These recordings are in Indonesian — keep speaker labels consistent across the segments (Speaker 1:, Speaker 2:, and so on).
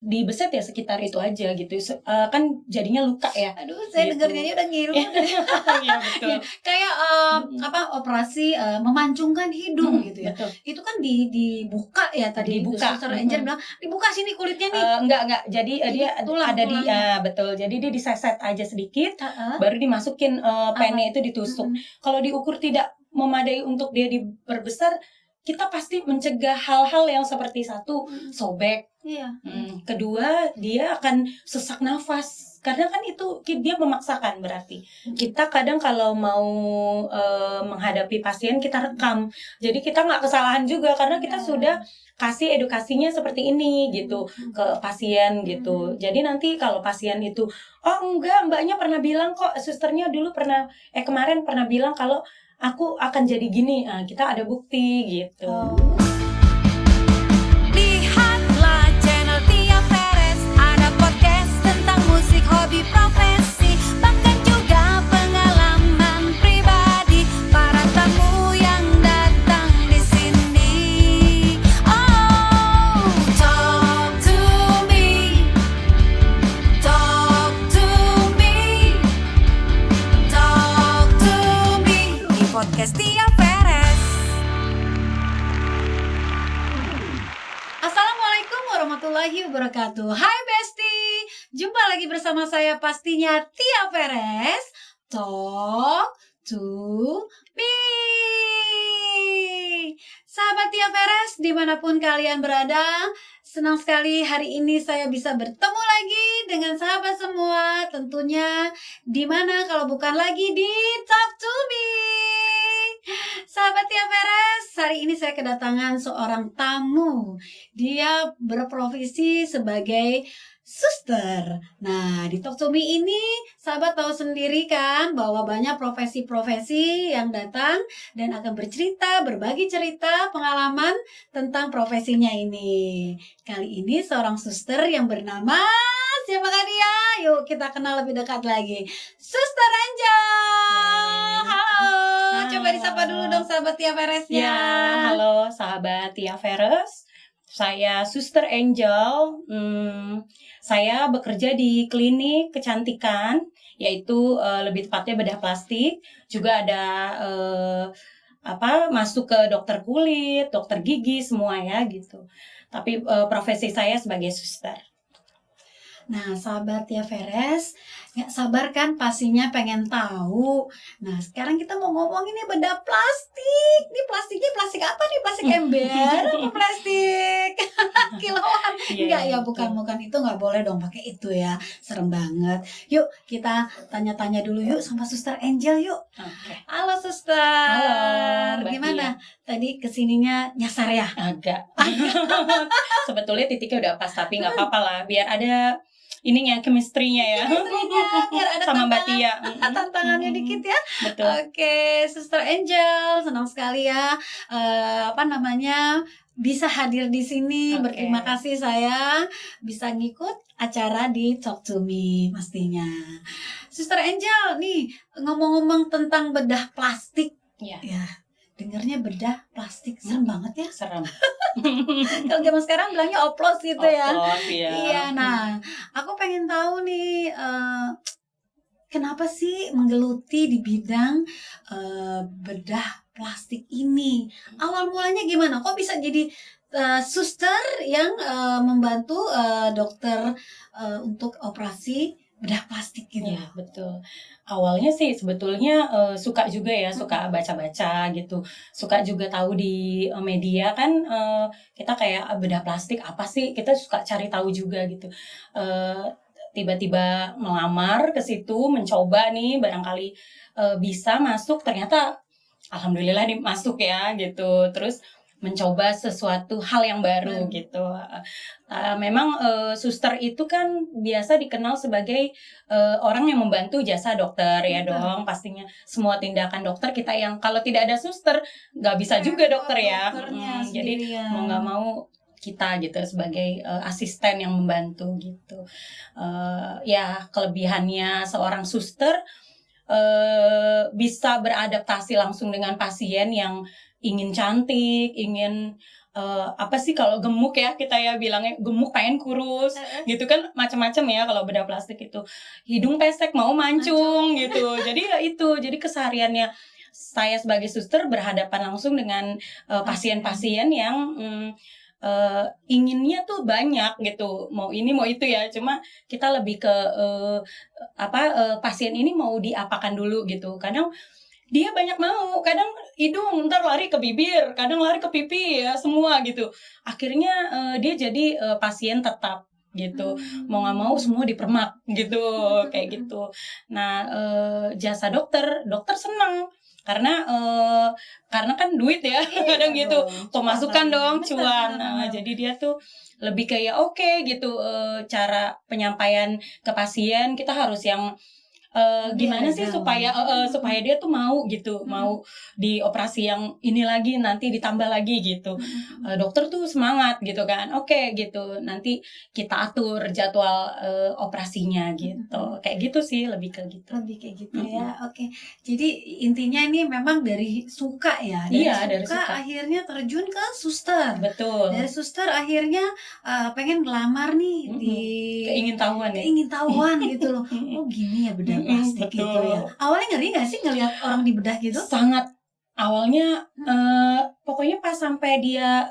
Speaker 1: dibeset ya sekitar itu aja gitu. Kan jadinya luka ya.
Speaker 2: Aduh, saya
Speaker 1: Gitu.
Speaker 2: dengarnya udah ngilu.
Speaker 1: Iya betul.
Speaker 2: Kayak operasi memancungkan hidung gitu ya.
Speaker 1: Betul.
Speaker 2: Itu kan dibuka ya tadi.
Speaker 1: Dibuka.
Speaker 2: Suster Angel bilang dibuka sini kulitnya nih.
Speaker 1: Enggak. Jadi dia
Speaker 2: tulang,
Speaker 1: ada di
Speaker 2: tulangnya.
Speaker 1: betul. Jadi dia diseset aja sedikit, baru dimasukin pennya itu ditusuk. Kalau diukur tidak memadai untuk dia diperbesar, kita pasti mencegah hal-hal yang seperti satu sobek.
Speaker 2: Iya.
Speaker 1: Kedua, dia akan sesak nafas. Karena kan itu dia memaksakan berarti. Kita kadang kalau mau menghadapi pasien kita rekam. Jadi kita nggak kesalahan juga karena kita sudah kasih edukasinya seperti ini gitu ke pasien gitu. Jadi nanti kalau pasien itu, oh enggak, mbaknya pernah bilang kok, susternya dulu pernah kemarin pernah bilang kalau aku akan jadi gini. Nah, kita ada bukti gitu.
Speaker 3: Lihatlah channel Tia Feres, ada podcast tentang musik, hobi, profesi, bahkan juga pengalaman pribadi para tamu yang datang di sini. Oh, talk to me, talk to me, talk to me di podcast Tia Feres.
Speaker 2: Assalamualaikum warahmatullahi wabarakatuh. Hai Besti, jumpa lagi bersama saya pastinya Tia Feres. Talk to me. Sahabat Tia Feres, dimanapun kalian berada, senang sekali hari ini saya bisa bertemu lagi dengan sahabat semua. Tentunya dimana kalau bukan lagi di Talk to Me. Sahabat Tia Feres, hari ini saya kedatangan seorang tamu. Dia berprofesi sebagai suster. Nah, di Talk to Me ini sahabat tahu sendiri kan bahwa banyak profesi-profesi yang datang dan akan bercerita, berbagi cerita, pengalaman tentang profesinya ini. Kali ini seorang suster yang bernama, siapakah dia? Yuk kita kenal lebih dekat lagi. Suster Angel. Halo. Coba disapa dulu dong sahabat Tia Feresnya.
Speaker 1: Ya, halo sahabat Tia Feres. Saya Suster Angel. Saya bekerja di klinik kecantikan, yaitu lebih tepatnya bedah plastik. Juga ada masuk ke dokter kulit, dokter gigi, semua ya gitu. Tapi profesi saya sebagai suster.
Speaker 2: Nah, sahabat Tia Feres, nggak sabar kan pastinya pengen tahu. Nah, sekarang kita mau ngomong ini bedah plastik. Ini plastiknya plastik apa nih? Plastik ember apa plastik kiloan? Enggak ya, bukan itu nggak boleh dong pakai itu ya. Serem banget. Yuk kita tanya-tanya dulu yuk sama Suster Angel yuk.
Speaker 1: Oke.
Speaker 2: Halo Suster.
Speaker 1: Halo, Mbak
Speaker 2: Gimana? Tadi kesininya nyasar ya?
Speaker 1: Agak. Sebetulnya titiknya udah pas, tapi nggak apa-apa lah. Biar ada ininya, chemistry-nya ya.
Speaker 2: Biar ada
Speaker 1: sama Mbak Tia.
Speaker 2: tantangannya dikit ya.
Speaker 1: Betul.
Speaker 2: Oke, Suster Angel, senang sekali ya. Bisa hadir di sini.
Speaker 1: Oke.
Speaker 2: Berterima kasih saya bisa ngikut acara di Talk to Me pastinya. Suster Angel, nih ngomong-ngomong tentang bedah plastik.
Speaker 1: Iya.
Speaker 2: Ya, dengarnya bedah plastik serem banget ya.
Speaker 1: Serem.
Speaker 2: Kalau zaman sekarang bilangnya oplos gitu ya.
Speaker 1: Oplos, iya.
Speaker 2: Iya, nah, aku pengen tahu nih, kenapa sih menggeluti di bidang bedah plastik ini? Awal mulanya gimana? Kok bisa jadi suster yang membantu dokter untuk operasi bedah plastik gitu?
Speaker 1: Iya, betul. Awalnya sih sebetulnya suka juga ya, suka baca-baca gitu. Suka juga tahu di media kan, kita kayak bedah plastik apa sih? Kita suka cari tahu juga gitu. Tiba-tiba melamar ke situ, mencoba nih barangkali bisa masuk, ternyata alhamdulillah masuk ya gitu. Terus mencoba sesuatu hal yang baru gitu. Memang suster itu kan biasa dikenal sebagai orang yang membantu jasa dokter ya dong. Pastinya semua tindakan dokter kita yang kalau tidak ada suster nggak bisa juga dokter ya. Jadi mau nggak mau kita gitu sebagai asisten yang membantu gitu. Ya kelebihannya seorang suster bisa beradaptasi langsung dengan pasien yang ingin cantik, ingin apa sih kalau gemuk ya, kita ya bilangnya gemuk pengen kurus gitu kan, macam-macam ya kalau bedah plastik itu. Hidung pesek mau mancung gitu. Jadi ya itu, jadi kesehariannya saya sebagai suster berhadapan langsung dengan pasien-pasien yang inginnya tuh banyak gitu, mau ini mau itu ya, cuma kita lebih ke pasien ini mau diapakan dulu gitu. Kadang dia banyak mau, kadang hidung ntar lari ke bibir, kadang lari ke pipi ya, semua gitu. Akhirnya dia jadi pasien tetap gitu, mau nggak mau semua dipermak gitu, kayak gitu. Nah, jasa dokter senang karena kan duit ya, kadang gitu, pemasukan dong, cuan. Nah, jadi dia tuh lebih kayak oke gitu, cara penyampaian ke pasien kita harus yang gimana sih supaya dia tuh mau gitu, mau di operasi yang ini lagi, nanti ditambah lagi gitu. Dokter tuh semangat gitu kan, oke gitu, nanti kita atur jadwal operasinya gitu. Kayak gitu sih, lebih kayak gitu
Speaker 2: ya. Oke. Jadi intinya ini memang dari suka ya,
Speaker 1: dari suka
Speaker 2: akhirnya terjun ke suster.
Speaker 1: Betul.
Speaker 2: Dari suster akhirnya pengen ngelamar nih di
Speaker 1: keingin-tahuan
Speaker 2: gitu loh. Oh gini ya bedah plastik gitu ya. Awalnya ngeri gak sih ngelihat orang dibedah gitu?
Speaker 1: Sangat. Awalnya pokoknya pas sampai dia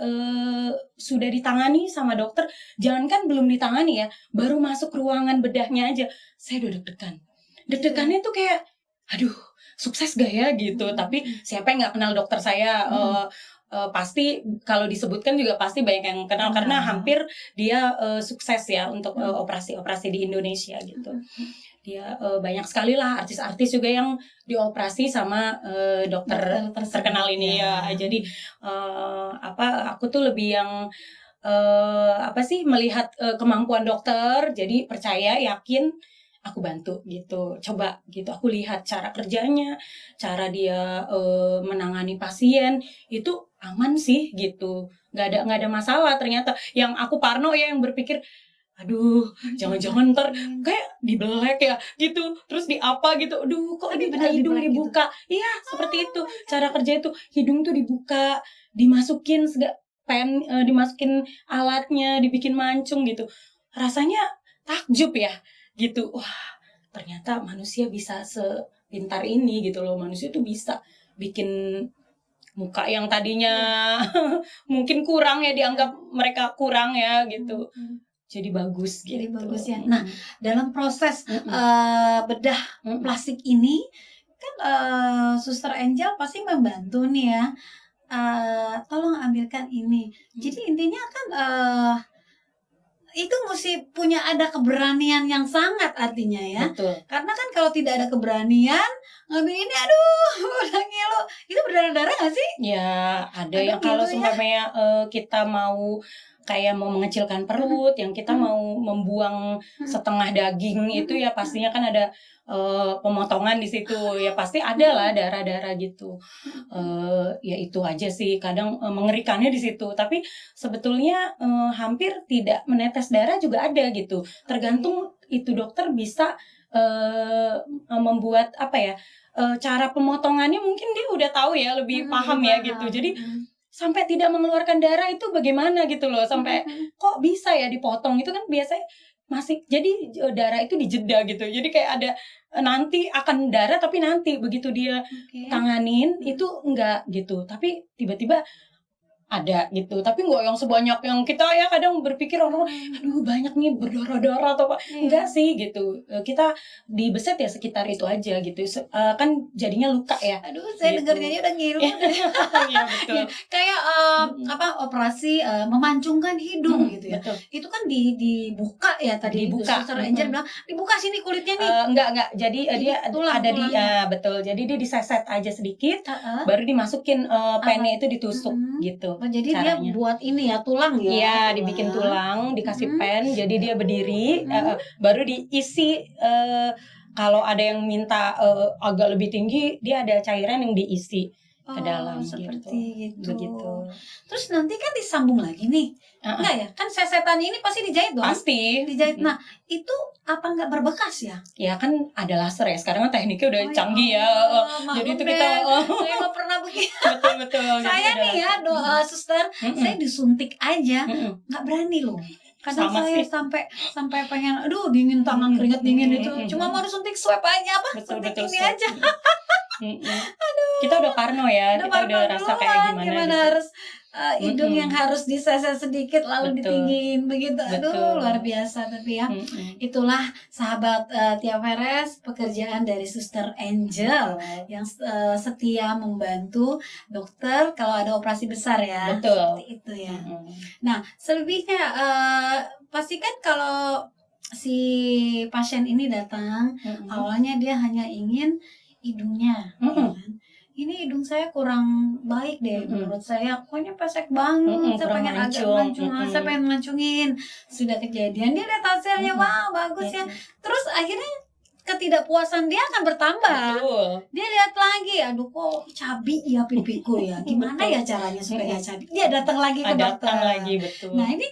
Speaker 1: sudah ditangani sama dokter, jangankan belum ditangani ya, baru masuk ruangan bedahnya aja saya udah deg-degan. Deg-degannya tuh kayak aduh, sukses gak ya gitu. Tapi siapa yang nggak kenal dokter saya, pasti kalau disebutkan juga pasti banyak yang kenal karena hampir dia sukses ya untuk operasi-operasi di Indonesia gitu. Dia banyak sekali lah artis-artis juga yang dioperasi sama dokter terkenal ini ya. Jadi aku tuh lebih yang melihat kemampuan dokter, jadi percaya, yakin, aku bantu gitu, coba gitu, aku lihat cara kerjanya, cara dia menangani pasien itu aman sih gitu, nggak ada masalah. Ternyata yang aku parno ya, yang berpikir aduh jangan-jangan ntar kayak dibelek ya gitu, terus di apa gitu, aduh kok ini hidung dibuka gitu? Iya seperti itu cara kerja itu, hidung tuh dibuka, dimasukin dimasukin alatnya, dibikin mancung gitu, rasanya takjub ya gitu. Wah ternyata manusia bisa sepintar ini gitu loh, manusia tuh bisa bikin muka yang tadinya mungkin kurang ya, dianggap mereka kurang ya gitu, jadi bagus gitu.
Speaker 2: Jadi bagus ya. Nah, dalam proses bedah plastik ini kan Suster Angel pasti membantu nih ya. Tolong ambilkan ini. Jadi intinya kan itu mesti punya ada keberanian yang sangat artinya ya.
Speaker 1: Betul.
Speaker 2: Karena kan kalau tidak ada keberanian ngambil ini, aduh udah ngilu, itu berdarah-darah gak sih?
Speaker 1: Ya ada yang kalau seumpamanya kita mau kayak mau mengecilkan perut, yang kita mau membuang setengah daging itu ya pastinya kan ada pemotongan di situ ya, pasti ada lah darah-darah gitu. Ya itu aja sih kadang mengerikannya di situ, tapi sebetulnya hampir tidak menetes darah juga ada gitu, tergantung itu dokter bisa membuat cara pemotongannya, mungkin dia udah tahu ya, lebih paham ya gitu. Jadi sampai tidak mengeluarkan darah itu bagaimana gitu loh, sampai kok bisa ya dipotong, itu kan biasanya masih jadi darah itu dijeda gitu, jadi kayak ada nanti akan darah, tapi nanti begitu dia tanganin itu enggak gitu, tapi tiba-tiba ada gitu, tapi nggak yang sebanyak yang kita ya kadang berpikir orang, aduh banyak nih berdarah-darah atau apa, enggak sih gitu. Kita di beset ya sekitar itu aja gitu, kan jadinya luka ya.
Speaker 2: Aduh saya gitu. Dengarnya udah ngilu.
Speaker 1: Iya betul.
Speaker 2: Kayak operasi memancungkan hidung gitu ya.
Speaker 1: Betul.
Speaker 2: Itu kan dibuka ya tadi.
Speaker 1: Dibuka.
Speaker 2: Suster Angel bilang dibuka sini kulitnya nih.
Speaker 1: Enggak. Jadi dia tulang, ada di betul. Jadi dia diseset aja sedikit, baru dimasukin pennya itu ditusuk gitu.
Speaker 2: Oh, jadi
Speaker 1: caranya.
Speaker 2: Dia buat ini ya tulang ya?
Speaker 1: Iya, dibikin tulang, dikasih pen, jadi dia berdiri, baru diisi. Kalau ada yang minta agak lebih tinggi, dia ada cairan yang diisi ke dalam
Speaker 2: seperti
Speaker 1: gitu. Begitu.
Speaker 2: Terus nanti kan disambung lagi nih. Enggak ya? Kan sesetannya ini pasti dijahit dong.
Speaker 1: Pasti.
Speaker 2: Dijahit. Nah, itu apa enggak berbekas ya?
Speaker 1: Ya kan ada laser ya. Sekarang kan tekniknya udah
Speaker 2: Oh,
Speaker 1: canggih ya. Jadi itu kita
Speaker 2: saya nggak pernah begitu.
Speaker 1: betul.
Speaker 2: Saya nih ya, suster, saya disuntik aja, nggak berani loh. Kadang
Speaker 1: Sama
Speaker 2: saya
Speaker 1: sih.
Speaker 2: sampai pengen, aduh dingin tangan, keringat dingin itu. Cuma mau disuntik swab aja apa? Suntik ini
Speaker 1: swab.
Speaker 2: aja.
Speaker 1: Kita udah parno ya, kita udah rasa kayak gimana gitu.
Speaker 2: Harus hidung yang harus diseset sedikit lalu
Speaker 1: Betul.
Speaker 2: ditinggiin begitu. Aduh,
Speaker 1: Betul.
Speaker 2: luar biasa tapi ya. Itulah sahabat Tia Veres, pekerjaan dari Suster Angel yang setia membantu dokter kalau ada operasi besar ya.
Speaker 1: Betul.
Speaker 2: Seperti itu ya. Nah, selebihnya pastikan kalau si pasien ini datang, awalnya dia hanya ingin hidungnya. Ya kan? Ini hidung saya kurang baik deh menurut saya, pokoknya pesek banget, saya pengen agak mancung, saya pengen mancungin. Sudah kejadian, dia lihat hasilnya, wah bagus ya. Terus akhirnya ketidakpuasan dia akan bertambah.
Speaker 1: Betul.
Speaker 2: Dia lihat lagi, aduh kok cabi ya pipiku ya, gimana ya caranya supaya gak cabi. Dia datang lagi ke dokter.
Speaker 1: Datang lagi, betul.
Speaker 2: Nah ini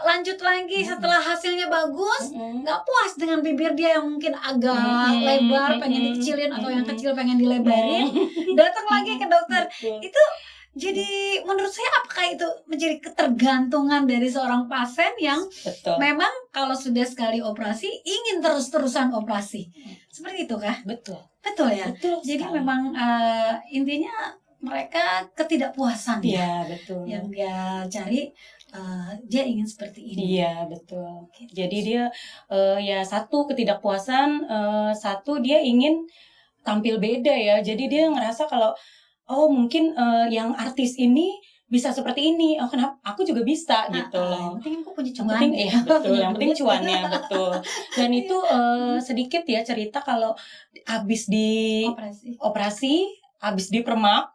Speaker 2: lanjut lagi setelah hasilnya bagus, nggak puas dengan bibir dia yang mungkin agak lebar, pengen dikecilin atau yang kecil pengen dilebarin, datang lagi ke dokter. Itu jadi menurut saya apakah itu menjadi ketergantungan dari seorang pasien yang memang kalau sudah sekali operasi ingin terus-terusan operasi, seperti itu kah? Betul ya. Jadi memang intinya mereka ketidakpuasan
Speaker 1: ya, betul.
Speaker 2: Yang dia cari. Dia ingin seperti ini.
Speaker 1: Iya, betul. Jadi dia ya satu ketidakpuasan, satu dia ingin tampil beda ya. Jadi dia ngerasa kalau mungkin yang artis ini bisa seperti ini. Kenapa aku juga bisa gitu loh.
Speaker 2: Yang penting aku punya cuan.
Speaker 1: Betul. Yang penting cuannya, betul. Dan itu sedikit ya cerita kalau habis di operasi, habis di permak,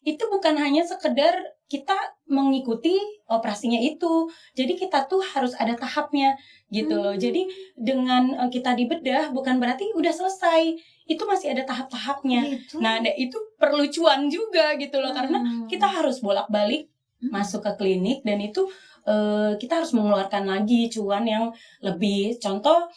Speaker 1: itu bukan hanya sekedar kita mengikuti operasinya itu. Jadi kita tuh harus ada tahapnya gitu loh. Jadi dengan kita dibedah bukan berarti udah selesai. Itu masih ada tahap-tahapnya.
Speaker 2: Gitu.
Speaker 1: Nah, itu perlu cuan juga gitu loh. Karena kita harus bolak-balik masuk ke klinik dan itu kita harus mengeluarkan lagi cuan yang lebih. Contoh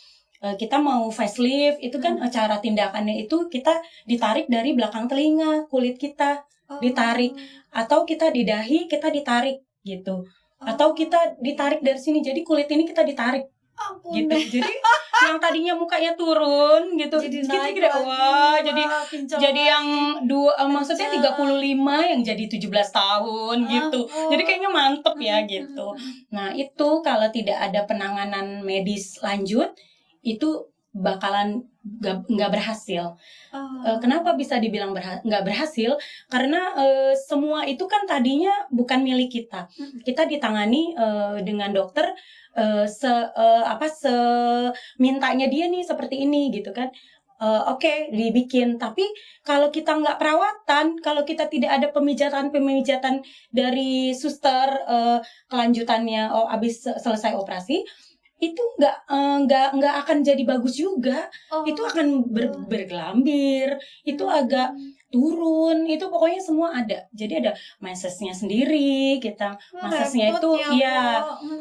Speaker 1: kita mau facelift, itu kan cara tindakannya itu kita ditarik dari belakang telinga, kulit kita ditarik, atau kita di dahi kita ditarik gitu, atau kita ditarik dari sini, jadi kulit ini kita ditarik gitu. Jadi yang tadinya mukanya turun gitu, jadi wah jadi yang maksudnya 35 yang jadi 17 tahun gitu. Jadi kayaknya mantep ya gitu. Nah itu kalau tidak ada penanganan medis lanjut itu bakalan nggak berhasil. Kenapa bisa dibilang nggak berhasil? Karena semua itu kan tadinya bukan milik kita. Kita ditangani dengan dokter mintanya dia nih seperti ini gitu kan. Oke, dibikin. Tapi kalau kita nggak perawatan, kalau kita tidak ada pemijatan dari suster kelanjutannya, abis selesai operasi, itu nggak akan jadi bagus juga. Itu akan bergelambir, itu agak turun, itu pokoknya semua ada. Jadi ada masesnya sendiri, kita masesnya itu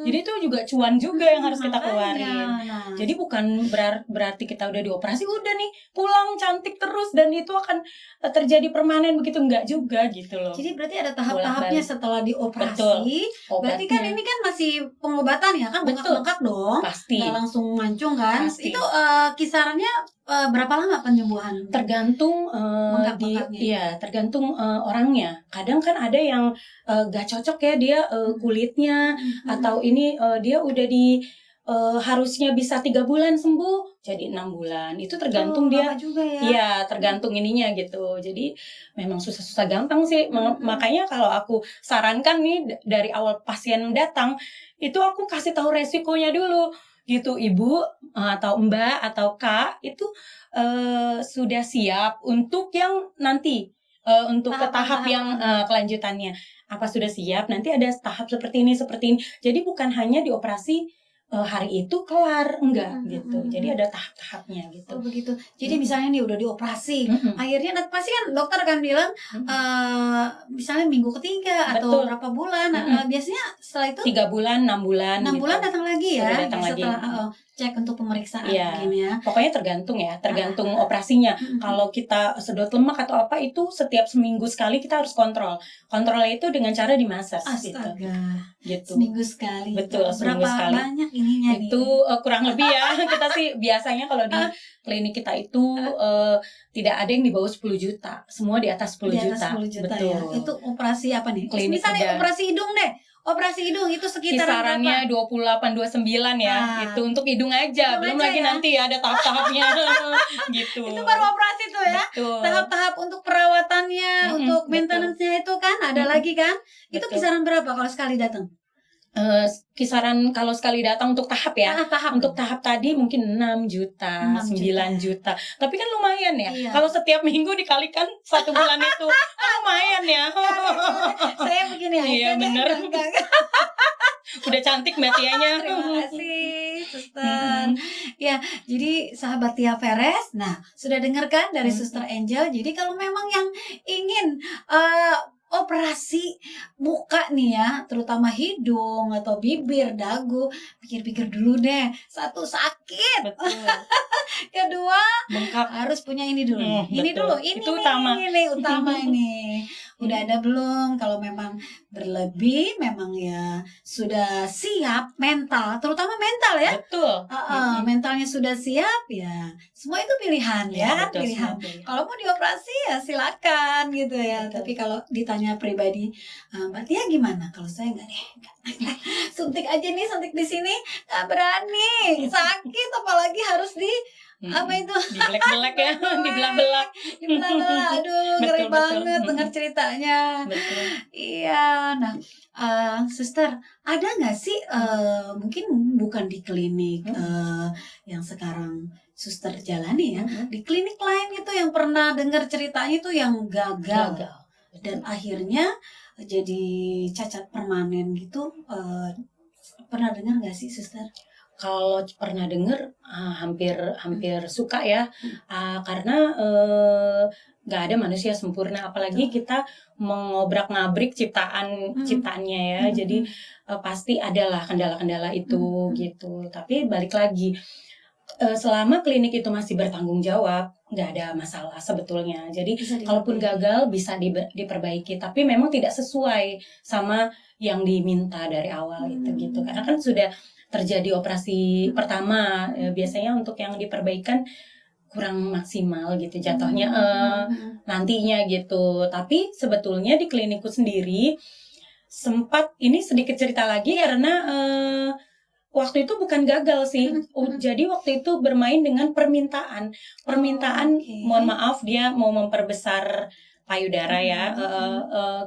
Speaker 1: jadi itu juga cuan juga yang harus kita keluarin. Jadi bukan berarti kita udah dioperasi udah nih pulang cantik terus dan itu akan terjadi permanen, begitu enggak juga gitu loh.
Speaker 2: Jadi berarti ada tahap-tahapnya setelah dioperasi. Berarti kan ini kan masih pengobatan ya kan, bengkak-bengkak dong.
Speaker 1: Pasti.
Speaker 2: Nggak langsung mancung kan. Pasti. Itu kisarannya berapa lama penyembuhan?
Speaker 1: Tergantung tergantung orangnya. Kadang kan ada yang gak cocok ya dia kulitnya atau ini dia udah harusnya bisa 3 bulan sembuh jadi 6 bulan. Itu tergantung dia
Speaker 2: juga ya.
Speaker 1: Iya, tergantung ininya gitu. Jadi memang susah-susah gampang sih. Makanya kalau aku sarankan nih dari awal pasien datang itu aku kasih tahu resikonya dulu gitu. Ibu atau mbak atau kak itu sudah siap untuk yang nanti untuk ke tahap yang kelanjutannya. Apa sudah siap? Nanti ada tahap seperti ini. Jadi bukan hanya dioperasi hari itu kelar, enggak gitu.
Speaker 2: Mm-mm.
Speaker 1: Jadi ada tahap-tahapnya gitu.
Speaker 2: Oh begitu. Jadi misalnya nih udah dioperasi,
Speaker 1: Mm-mm.
Speaker 2: akhirnya pasti kan dokter akan bilang misalnya minggu ketiga atau
Speaker 1: Betul.
Speaker 2: berapa bulan. Biasanya setelah itu
Speaker 1: 3 bulan, 6 bulan
Speaker 2: 6
Speaker 1: gitu.
Speaker 2: bulan datang lagi ya.
Speaker 1: Sudah datang
Speaker 2: setelah
Speaker 1: lagi.
Speaker 2: cek untuk pemeriksaan
Speaker 1: Iya.
Speaker 2: begini ya.
Speaker 1: Pokoknya tergantung operasinya. Kalau kita sedot lemak atau apa itu setiap seminggu sekali kita harus kontrol. Kontrolnya itu dengan cara dimasas
Speaker 2: Astaga.
Speaker 1: gitu.
Speaker 2: Seminggu sekali.
Speaker 1: Betul, seminggu
Speaker 2: Berapa
Speaker 1: sekali.
Speaker 2: banyak ininya nih?
Speaker 1: Itu kurang lebih ya. Kita sih biasanya kalau di klinik kita itu tidak ada yang di bawah 10 juta. Semua di atas 10
Speaker 2: Di
Speaker 1: juta.
Speaker 2: atas 10 juta
Speaker 1: Betul.
Speaker 2: ya. Itu operasi apa nih?
Speaker 1: Klinik
Speaker 2: Misalnya
Speaker 1: udah.
Speaker 2: operasi hidung deh. Operasi hidung itu sekitaran
Speaker 1: Kisarannya 28 29 ya. Itu untuk hidung aja.
Speaker 2: Hidung
Speaker 1: Belum
Speaker 2: aja
Speaker 1: lagi
Speaker 2: ya.
Speaker 1: nanti ada tahap-tahapnya gitu.
Speaker 2: Itu baru operasi tuh ya.
Speaker 1: Betul.
Speaker 2: Tahap-tahap untuk perawatannya, untuk
Speaker 1: betul.
Speaker 2: maintenance-nya itu kan ada lagi kan? Itu
Speaker 1: Betul.
Speaker 2: kisaran berapa kalau sekali datang?
Speaker 1: Kisaran kalau sekali datang untuk tahap ya.
Speaker 2: Tahap.
Speaker 1: Untuk tahap tadi mungkin 6 juta,
Speaker 2: 6
Speaker 1: 9 juta. Tapi kan lumayan ya.
Speaker 2: Iya.
Speaker 1: Kalau setiap minggu dikalikan 1 bulan itu lumayan ya.
Speaker 2: Saya begini aja.
Speaker 1: Iya,
Speaker 2: deh,
Speaker 1: bener.
Speaker 2: enggak.
Speaker 1: Udah cantik Mbak Tianya.
Speaker 2: Terima kasih, Suster. Ya, jadi sahabat Tia Veres, nah sudah dengarkan dari Suster Angel. Jadi kalau memang yang ingin operasi muka nih ya, terutama hidung atau bibir, dagu, pikir-pikir dulu deh. Satu, sakit.
Speaker 1: Betul.
Speaker 2: Kedua,
Speaker 1: Bengkak.
Speaker 2: harus punya ini dulu. Ini
Speaker 1: betul.
Speaker 2: dulu, ini
Speaker 1: Itu
Speaker 2: nih,
Speaker 1: utama.
Speaker 2: ini utama ini. Udah ada belum? Kalau memang berlebih, memang ya sudah siap mental, terutama mental ya.
Speaker 1: Betul.
Speaker 2: Mentalnya sudah siap ya. Semua itu pilihan ya,
Speaker 1: betul,
Speaker 2: pilihan.
Speaker 1: semua pilihan.
Speaker 2: Kalau mau dioperasi ya silakan gitu ya.
Speaker 1: Betul.
Speaker 2: Tapi kalau ditanya pribadi, Mbak Tia gimana? Kalau saya enggak deh. Suntik aja nih, suntik di sini nggak berani, sakit apalagi harus di apa itu?
Speaker 1: Dibelek-belek ya, dibelah-belah.
Speaker 2: Dibelah-belah. Aduh, ngeri
Speaker 1: Betul,
Speaker 2: banget
Speaker 1: betul.
Speaker 2: dengar ceritanya.
Speaker 1: Betul.
Speaker 2: Iya, nah, Suster, ada nggak sih mungkin bukan di klinik yang sekarang Suster jalani ya, di klinik lain itu yang pernah dengar ceritanya itu yang gagal. Dan akhirnya jadi cacat permanen gitu, pernah dengar nggak sih, Suster?
Speaker 1: Kalau pernah dengar hampir suka ya, karena nggak ada manusia sempurna, apalagi kita mengobrak-ngabrik ciptaannya ya. Jadi pasti adalah kendala-kendala itu gitu. Tapi balik lagi, selama klinik itu masih bertanggung jawab, nggak ada masalah sebetulnya. Jadi kalaupun gagal bisa diperbaiki, tapi memang tidak sesuai sama yang diminta dari awal itu gitu. Karena kan sudah terjadi operasi pertama, biasanya untuk yang diperbaikan kurang maksimal gitu jatuhnya nantinya gitu. Tapi sebetulnya di klinikku sendiri sempat, ini sedikit cerita lagi karena waktu itu bukan gagal sih. Jadi waktu itu bermain dengan permintaan. Mohon maaf, dia mau memperbesar payudara ya.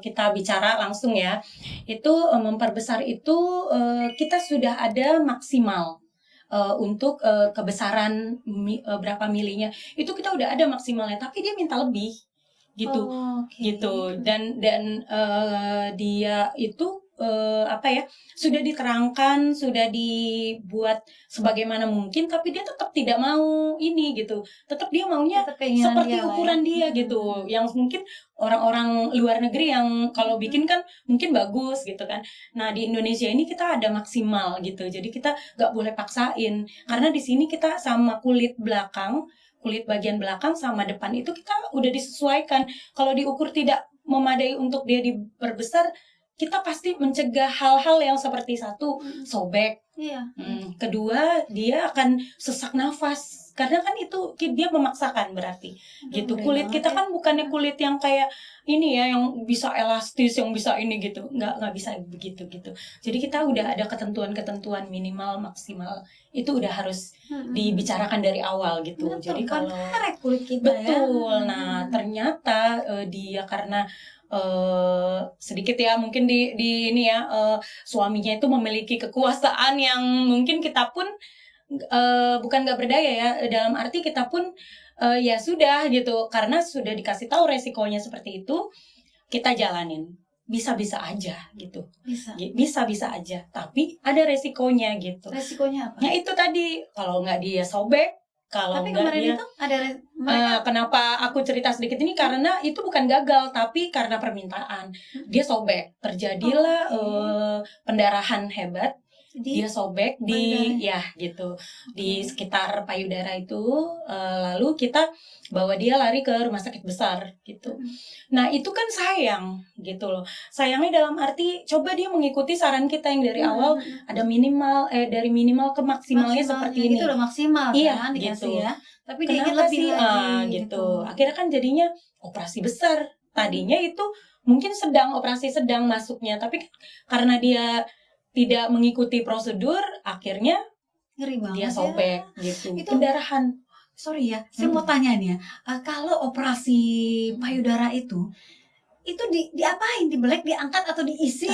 Speaker 1: Kita bicara langsung ya. Itu memperbesar itu kita sudah ada maksimal untuk kebesaran berapa milinya. Itu kita udah ada maksimalnya, tapi dia minta lebih gitu. Gitu. Dan dia itu sudah diterangkan, sudah dibuat sebagaimana mungkin, tapi dia tetap tidak mau ini gitu. Tetap dia maunya seperti ukuran dia gitu. Yang mungkin orang-orang luar negeri yang kalau bikin kan mungkin bagus gitu kan. Nah, di Indonesia ini kita ada maksimal gitu. Jadi kita nggak boleh paksain. Karena di sini kita sama kulit bagian belakang sama depan itu kita udah disesuaikan. Kalau diukur tidak memadai untuk dia diperbesar, kita pasti mencegah hal-hal yang seperti satu, sobek. Kedua, dia akan sesak nafas. Karena kan itu dia memaksakan berarti. Gitu. Kulit kita kan bukannya kulit yang kayak ini ya, yang bisa elastis, yang bisa ini gitu. Nggak bisa begitu gitu. Jadi kita udah ada ketentuan-ketentuan minimal, maksimal. Itu udah harus dibicarakan dari awal gitu. Jadi kalau
Speaker 2: kulit kita
Speaker 1: betul. Nah, ternyata dia karena sedikit ya mungkin di ini ya, suaminya itu memiliki kekuasaan yang mungkin kita pun bukan nggak berdaya ya, dalam arti kita pun ya sudah gitu, karena sudah dikasih tahu resikonya seperti itu, kita jalanin bisa-bisa aja gitu.
Speaker 2: Bisa.
Speaker 1: Aja, tapi ada resikonya gitu.
Speaker 2: Resikonya apa?
Speaker 1: Nah itu tadi, kalau nggak dia sobek, kalau
Speaker 2: Tapi
Speaker 1: nggak
Speaker 2: kemarin
Speaker 1: dia
Speaker 2: itu ada mereka
Speaker 1: kenapa aku cerita sedikit ini, karena itu bukan gagal tapi karena permintaan. Dia sobek, terjadilah pendarahan hebat. Dia sobek di
Speaker 2: payudara.
Speaker 1: ya gitu, di sekitar payudara itu, lalu kita bawa dia lari ke rumah sakit besar gitu. Nah itu kan sayang gitu loh. Sayangnya dalam arti coba dia mengikuti saran kita yang dari awal, ada dari minimal ke maksimalnya seperti ini.
Speaker 2: Itu udah maksimal
Speaker 1: Iya,
Speaker 2: kan dikasih
Speaker 1: gitu.
Speaker 2: ya. Tapi dia ingin
Speaker 1: Kenapa
Speaker 2: lebih
Speaker 1: sih
Speaker 2: lagi
Speaker 1: gitu. Akhirnya kan jadinya operasi besar. Tadinya itu mungkin operasi sedang masuknya, tapi karena dia tidak mengikuti prosedur, akhirnya
Speaker 2: Ngeri banget
Speaker 1: dia sobek gitu.
Speaker 2: Itu
Speaker 1: Pendarahan.
Speaker 2: sorry ya, saya mau tanya nih ya, kalau operasi payudara itu diapain? Dibelek, diangkat atau diisi?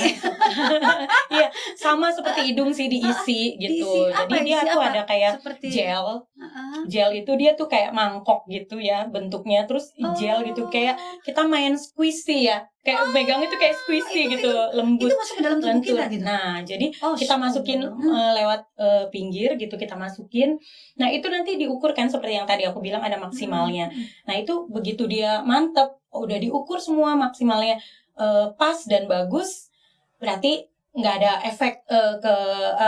Speaker 1: Iya, sama seperti hidung sih, diisi gitu.
Speaker 2: Diisi apa?
Speaker 1: Jadi dia
Speaker 2: Isi
Speaker 1: tuh
Speaker 2: apa?
Speaker 1: ada kayak
Speaker 2: Seperti
Speaker 1: gel.
Speaker 2: Heeh.
Speaker 1: Gel itu dia tuh kayak mangkok gitu ya bentuknya, terus gel gitu kayak kita main squishy ya, kayak pegang itu kayak squishy gitu, lembut,
Speaker 2: itu masuk ke dalam tubuh
Speaker 1: lentur.
Speaker 2: kita gitu.
Speaker 1: Nah jadi kita masukin lewat pinggir gitu, kita masukin. Nah itu nanti diukur kan seperti yang tadi aku bilang ada maksimalnya. Nah itu begitu dia mantep, udah diukur semua maksimalnya pas dan bagus, berarti nggak ada efek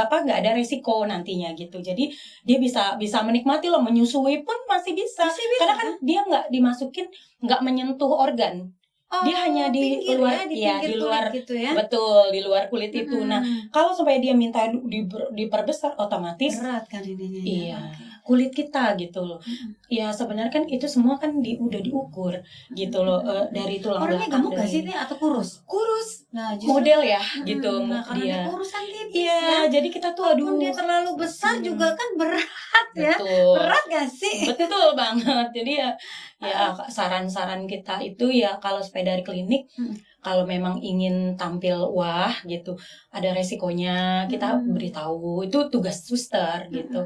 Speaker 1: nggak ada resiko nantinya gitu. Jadi dia bisa menikmati loh, menyusui pun masih bisa. Karena kan dia nggak dimasukin, nggak menyentuh organ. Dia hanya di
Speaker 2: pinggir
Speaker 1: luar,
Speaker 2: ya,
Speaker 1: di luar
Speaker 2: kulit gitu ya.
Speaker 1: betul, di luar kulit itu. Nah kalau supaya dia minta diperbesar, otomatis
Speaker 2: berat kan ininya.
Speaker 1: iya, kulit kita gitu loh. Ya sebenarnya kan itu semua kan udah diukur gitu loh, dari tulang
Speaker 2: Orangnya
Speaker 1: belakang.
Speaker 2: gemuk gak sih nih atau kurus?
Speaker 1: Kurus,
Speaker 2: Nah, justru
Speaker 1: model ya gitu
Speaker 2: nah, karena
Speaker 1: dia.
Speaker 2: dia kurus kan tipis
Speaker 1: Iya,
Speaker 2: ya.
Speaker 1: jadi kita tuh
Speaker 2: Walaupun dia terlalu besar juga kan berat ya.
Speaker 1: betul.
Speaker 2: Berat gak sih?
Speaker 1: Betul banget. Jadi ya saran-saran kita itu ya kalau supaya dari klinik, kalau memang ingin tampil wah gitu, ada resikonya, kita beritahu, itu tugas suster gitu.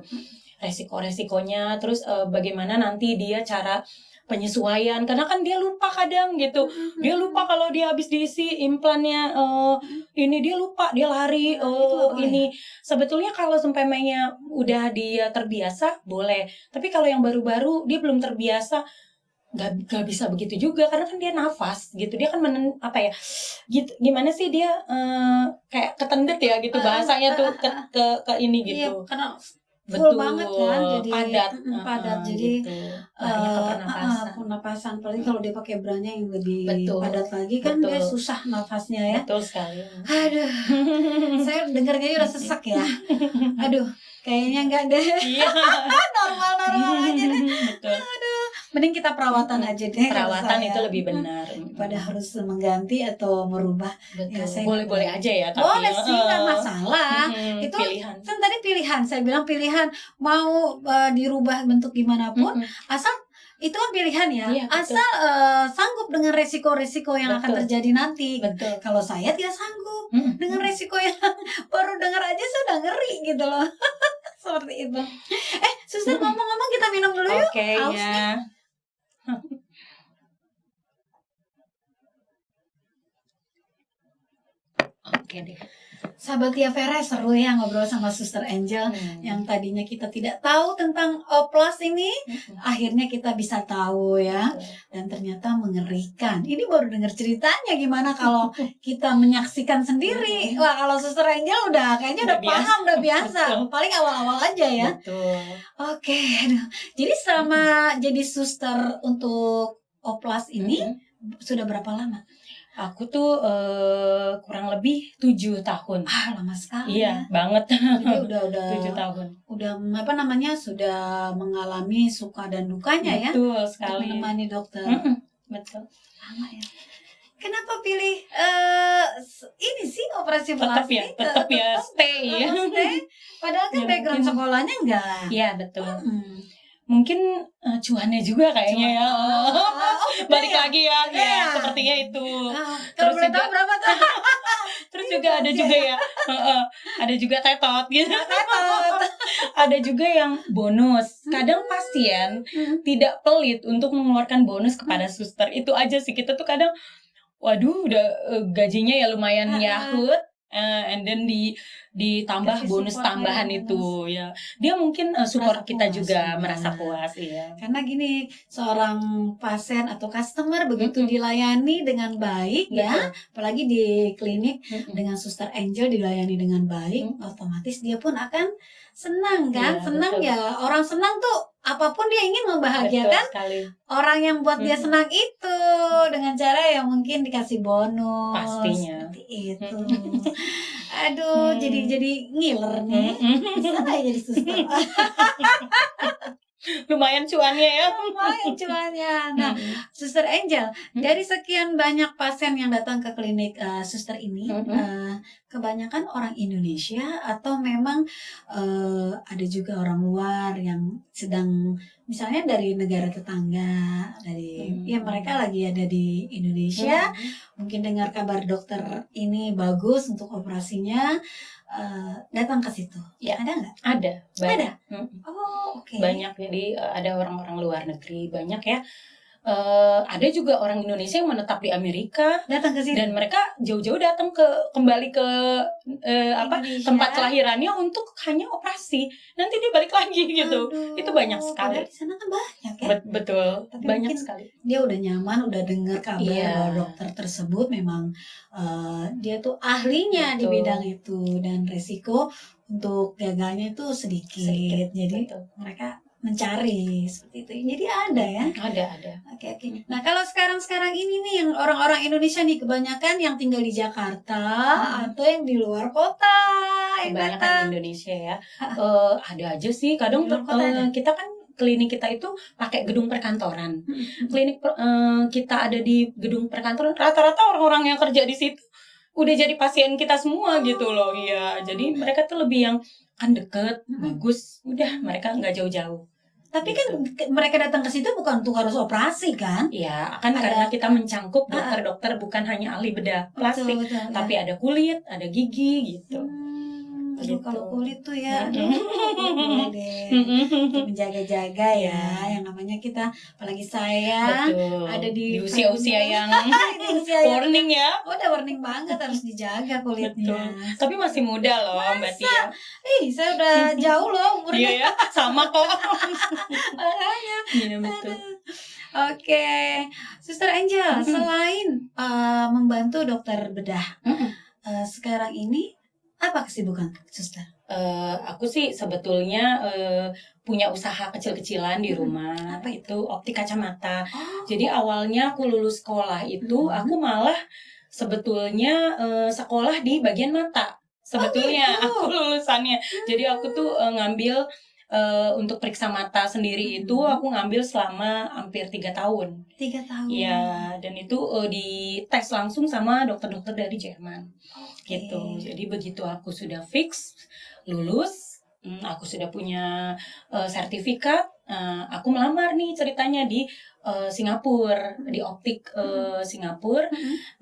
Speaker 1: Resiko-resikonya, terus bagaimana nanti dia cara penyesuaian, karena kan dia lupa kadang gitu. Dia lupa kalau dia habis diisi implannya ini, dia lupa, dia lari ini. Sebetulnya kalau seumpamanya udah dia terbiasa boleh, tapi kalau yang baru-baru dia belum terbiasa, nggak bisa begitu juga, karena kan dia nafas gitu, dia kan gitu, gimana sih dia kayak ketendet ya gitu bahasanya tuh ke ini gitu.
Speaker 2: Iya, karena
Speaker 1: Betul
Speaker 2: banget kan, jadi
Speaker 1: padat,
Speaker 2: jadi
Speaker 1: gitu. Larinya ke pernapasan.
Speaker 2: pernapasan, apalagi kalau dia pakai branya yang lebih
Speaker 1: Betul.
Speaker 2: padat lagi kan dia
Speaker 1: Betul.
Speaker 2: susah nafasnya ya.
Speaker 1: Betul sekali.
Speaker 2: Aduh, saya dengarnya udah sesak ya. Aduh, kayaknya enggak deh.
Speaker 1: Iya.
Speaker 2: Normal-normal aja deh.
Speaker 1: Betul.
Speaker 2: Mending kita perawatan aja deh. kalau
Speaker 1: Perawatan
Speaker 2: saya.
Speaker 1: itu lebih benar.
Speaker 2: Pada harus mengganti atau merubah.
Speaker 1: Betul.
Speaker 2: Ya, saya
Speaker 1: Boleh-boleh aja ya, tapi
Speaker 2: boleh sih, nggak masalah. Itu
Speaker 1: pilihan.
Speaker 2: kan tadi pilihan. Saya bilang pilihan mau dirubah bentuk gimana pun, asal itu kan pilihan ya.
Speaker 1: Iya, betul.
Speaker 2: Asal sanggup dengan resiko-resiko yang akan
Speaker 1: Betul.
Speaker 2: terjadi nanti.
Speaker 1: Betul.
Speaker 2: Kalau saya tidak sanggup dengan resiko yang baru dengar aja sudah ngeri gitu loh. Seperti itu. Suster, ngomong-ngomong kita minum dulu yuk.
Speaker 1: Oke,
Speaker 2: Haus
Speaker 1: ya.
Speaker 2: nih.
Speaker 1: Oke deh.
Speaker 2: Sahabat Tia Vera, seru ya ngobrol sama Suster Angel. Yang tadinya kita tidak tahu tentang oplas ini, akhirnya kita bisa tahu ya. Dan ternyata mengerikan. Ini baru dengar ceritanya, gimana kalau kita menyaksikan sendiri. Wah, kalau Suster Angel kayaknya udah
Speaker 1: biasa.
Speaker 2: paham, udah biasa. Paling awal-awal aja ya.
Speaker 1: Betul.
Speaker 2: Oke, aduh. Jadi selama jadi suster untuk oplas ini sudah berapa lama?
Speaker 1: Aku tuh kurang lebih 7 tahun.
Speaker 2: Lama sekali.
Speaker 1: Iya, banget.
Speaker 2: Jadi udah
Speaker 1: 7 tahun.
Speaker 2: Udah sudah mengalami suka dan dukanya ya.
Speaker 1: Betul
Speaker 2: Untuk
Speaker 1: sekali.
Speaker 2: menemani dokter.
Speaker 1: Betul.
Speaker 2: Lama ya. Kenapa pilih ini sih operasi
Speaker 1: Tetap
Speaker 2: plastik?
Speaker 1: stay ya.
Speaker 2: Stay. Padahal kan
Speaker 1: Ya,
Speaker 2: background
Speaker 1: mungkin.
Speaker 2: sekolahnya enggak.
Speaker 1: Iya, betul. Mungkin cuannya juga kayaknya ya. Balik lagi ya, sepertinya itu.
Speaker 2: Kalau
Speaker 1: Terus
Speaker 2: boleh tahu
Speaker 1: juga-
Speaker 2: berapa tuh?
Speaker 1: Terus juga ada juga ya, ada juga tetot gitu. Ada juga yang bonus. Kadang pasien tidak pelit untuk mengeluarkan bonus kepada suster. Itu aja sih, kita tuh kadang waduh udah gajinya ya lumayan
Speaker 2: Ah, ah.
Speaker 1: yahut, and then ditambah
Speaker 2: Kasih
Speaker 1: bonus
Speaker 2: support
Speaker 1: tambahan
Speaker 2: bonus.
Speaker 1: itu ya. Dia mungkin support
Speaker 2: Merasa
Speaker 1: kita
Speaker 2: puas
Speaker 1: juga
Speaker 2: juga.
Speaker 1: merasa puas ya.
Speaker 2: Karena gini, seorang pasien atau customer begitu
Speaker 1: Mm-mm.
Speaker 2: dilayani dengan baik ya,
Speaker 1: Betul.
Speaker 2: apalagi di klinik
Speaker 1: Mm-mm.
Speaker 2: dengan Suster Angel dilayani dengan baik, otomatis dia pun akan senang kan?
Speaker 1: Iya,
Speaker 2: Senang
Speaker 1: betul.
Speaker 2: ya. Orang senang tuh apapun dia ingin
Speaker 1: Betul
Speaker 2: membahagiakan
Speaker 1: sekali.
Speaker 2: orang yang buat dia
Speaker 1: Mm-mm.
Speaker 2: senang itu dengan cara yang mungkin dikasih bonus.
Speaker 1: Pastinya.
Speaker 2: Seperti itu. Aduh, jadi ngiler nih. Bisa nggak ya jadi suster?
Speaker 1: Lumayan cuannya ya.
Speaker 2: Lumayan cuannya. Nah,
Speaker 1: Mm-mm.
Speaker 2: Suster Angel, dari sekian banyak pasien yang datang ke klinik suster ini, kebanyakan orang Indonesia atau memang ada juga orang luar yang sedang misalnya dari negara tetangga, dari ya mereka lagi ada di Indonesia, mungkin dengar kabar dokter ini bagus untuk operasinya, datang ke situ.
Speaker 1: Ya.
Speaker 2: Ada nggak?
Speaker 1: Ada, banyak.
Speaker 2: Ada?
Speaker 1: Mm-mm.
Speaker 2: Oh, oke.
Speaker 1: Banyak, jadi ada orang-orang luar negeri banyak ya. Ada juga orang Indonesia yang menetap di Amerika
Speaker 2: Datang ke situ.
Speaker 1: dan mereka jauh-jauh datang kembali ke
Speaker 2: Indonesia.
Speaker 1: tempat kelahirannya untuk hanya operasi. Nanti dia balik lagi gitu.
Speaker 2: Aduh,
Speaker 1: Itu banyak sekali.
Speaker 2: padahal di sana kan banyak ya.
Speaker 1: Betul,
Speaker 2: Tapi
Speaker 1: banyak
Speaker 2: mungkin
Speaker 1: sekali.
Speaker 2: Dia udah nyaman, udah dengar kabar
Speaker 1: Iya.
Speaker 2: bahwa dokter tersebut memang dia tuh ahlinya di
Speaker 1: Betul.
Speaker 2: bidang itu dan resiko untuk gagalnya itu sedikit. Jadi
Speaker 1: Betul.
Speaker 2: mereka mencari seperti itu. Jadi ada ya.
Speaker 1: Ada.
Speaker 2: Oke. Nah, kalau sekarang ini nih yang orang-orang Indonesia nih kebanyakan yang tinggal di Jakarta atau yang di luar kota, yang
Speaker 1: Kebanyakan
Speaker 2: datang.
Speaker 1: Indonesia ya. Ada aja sih. Kadang
Speaker 2: Di luar kota ada?
Speaker 1: kita kan klinik kita itu pakai gedung perkantoran. Klinik kita ada di gedung perkantoran. Rata-rata orang-orang yang kerja di situ udah jadi pasien kita semua gitu loh. Iya. Jadi mereka tuh lebih yang kan deket, bagus. Udah mereka nggak jauh-jauh.
Speaker 2: Tapi kan mereka datang ke situ bukan untuk harus operasi kan?
Speaker 1: Iya, kan
Speaker 2: Ada-
Speaker 1: karena kita mencangkup dokter-dokter bukan hanya ahli bedah plastik,
Speaker 2: Betul,
Speaker 1: tapi ada kulit, ada gigi gitu.
Speaker 2: Aduh,
Speaker 1: Gitu.
Speaker 2: kalau kulit tuh ya,
Speaker 1: Mm-mm.
Speaker 2: boleh deh. Untuk menjaga-jaga ya, yang namanya kita, apalagi saya,
Speaker 1: Betul.
Speaker 2: ada di
Speaker 1: usia-usia yang
Speaker 2: di usia yang
Speaker 1: warning ya.
Speaker 2: udah warning banget harus dijaga kulitnya.
Speaker 1: Betul. Tapi masih muda loh Mbak Tia.
Speaker 2: Saya udah jauh loh umurnya.
Speaker 1: Iya ya, sama kok.
Speaker 2: Makanya.
Speaker 1: Iya betul.
Speaker 2: Oke, Suster Angel, selain membantu dokter bedah, sekarang ini apa kesibukan Suster?
Speaker 1: Aku sih sebetulnya punya usaha kecil-kecilan di rumah.
Speaker 2: Apa
Speaker 1: itu optik kacamata.
Speaker 2: Oh,
Speaker 1: Jadi awalnya aku lulus sekolah itu aku malah sebetulnya sekolah di bagian mata. Sebetulnya
Speaker 2: gitu.
Speaker 1: aku lulusannya. Jadi aku tuh ngambil untuk periksa mata sendiri itu aku ngambil selama hampir 3 tahun.
Speaker 2: 3 tahun.
Speaker 1: Iya, dan itu dites langsung sama dokter-dokter dari Jerman. Gitu. Jadi begitu aku sudah fix lulus, aku sudah punya sertifikat, aku melamar nih ceritanya di Singapura, di optik Singapura.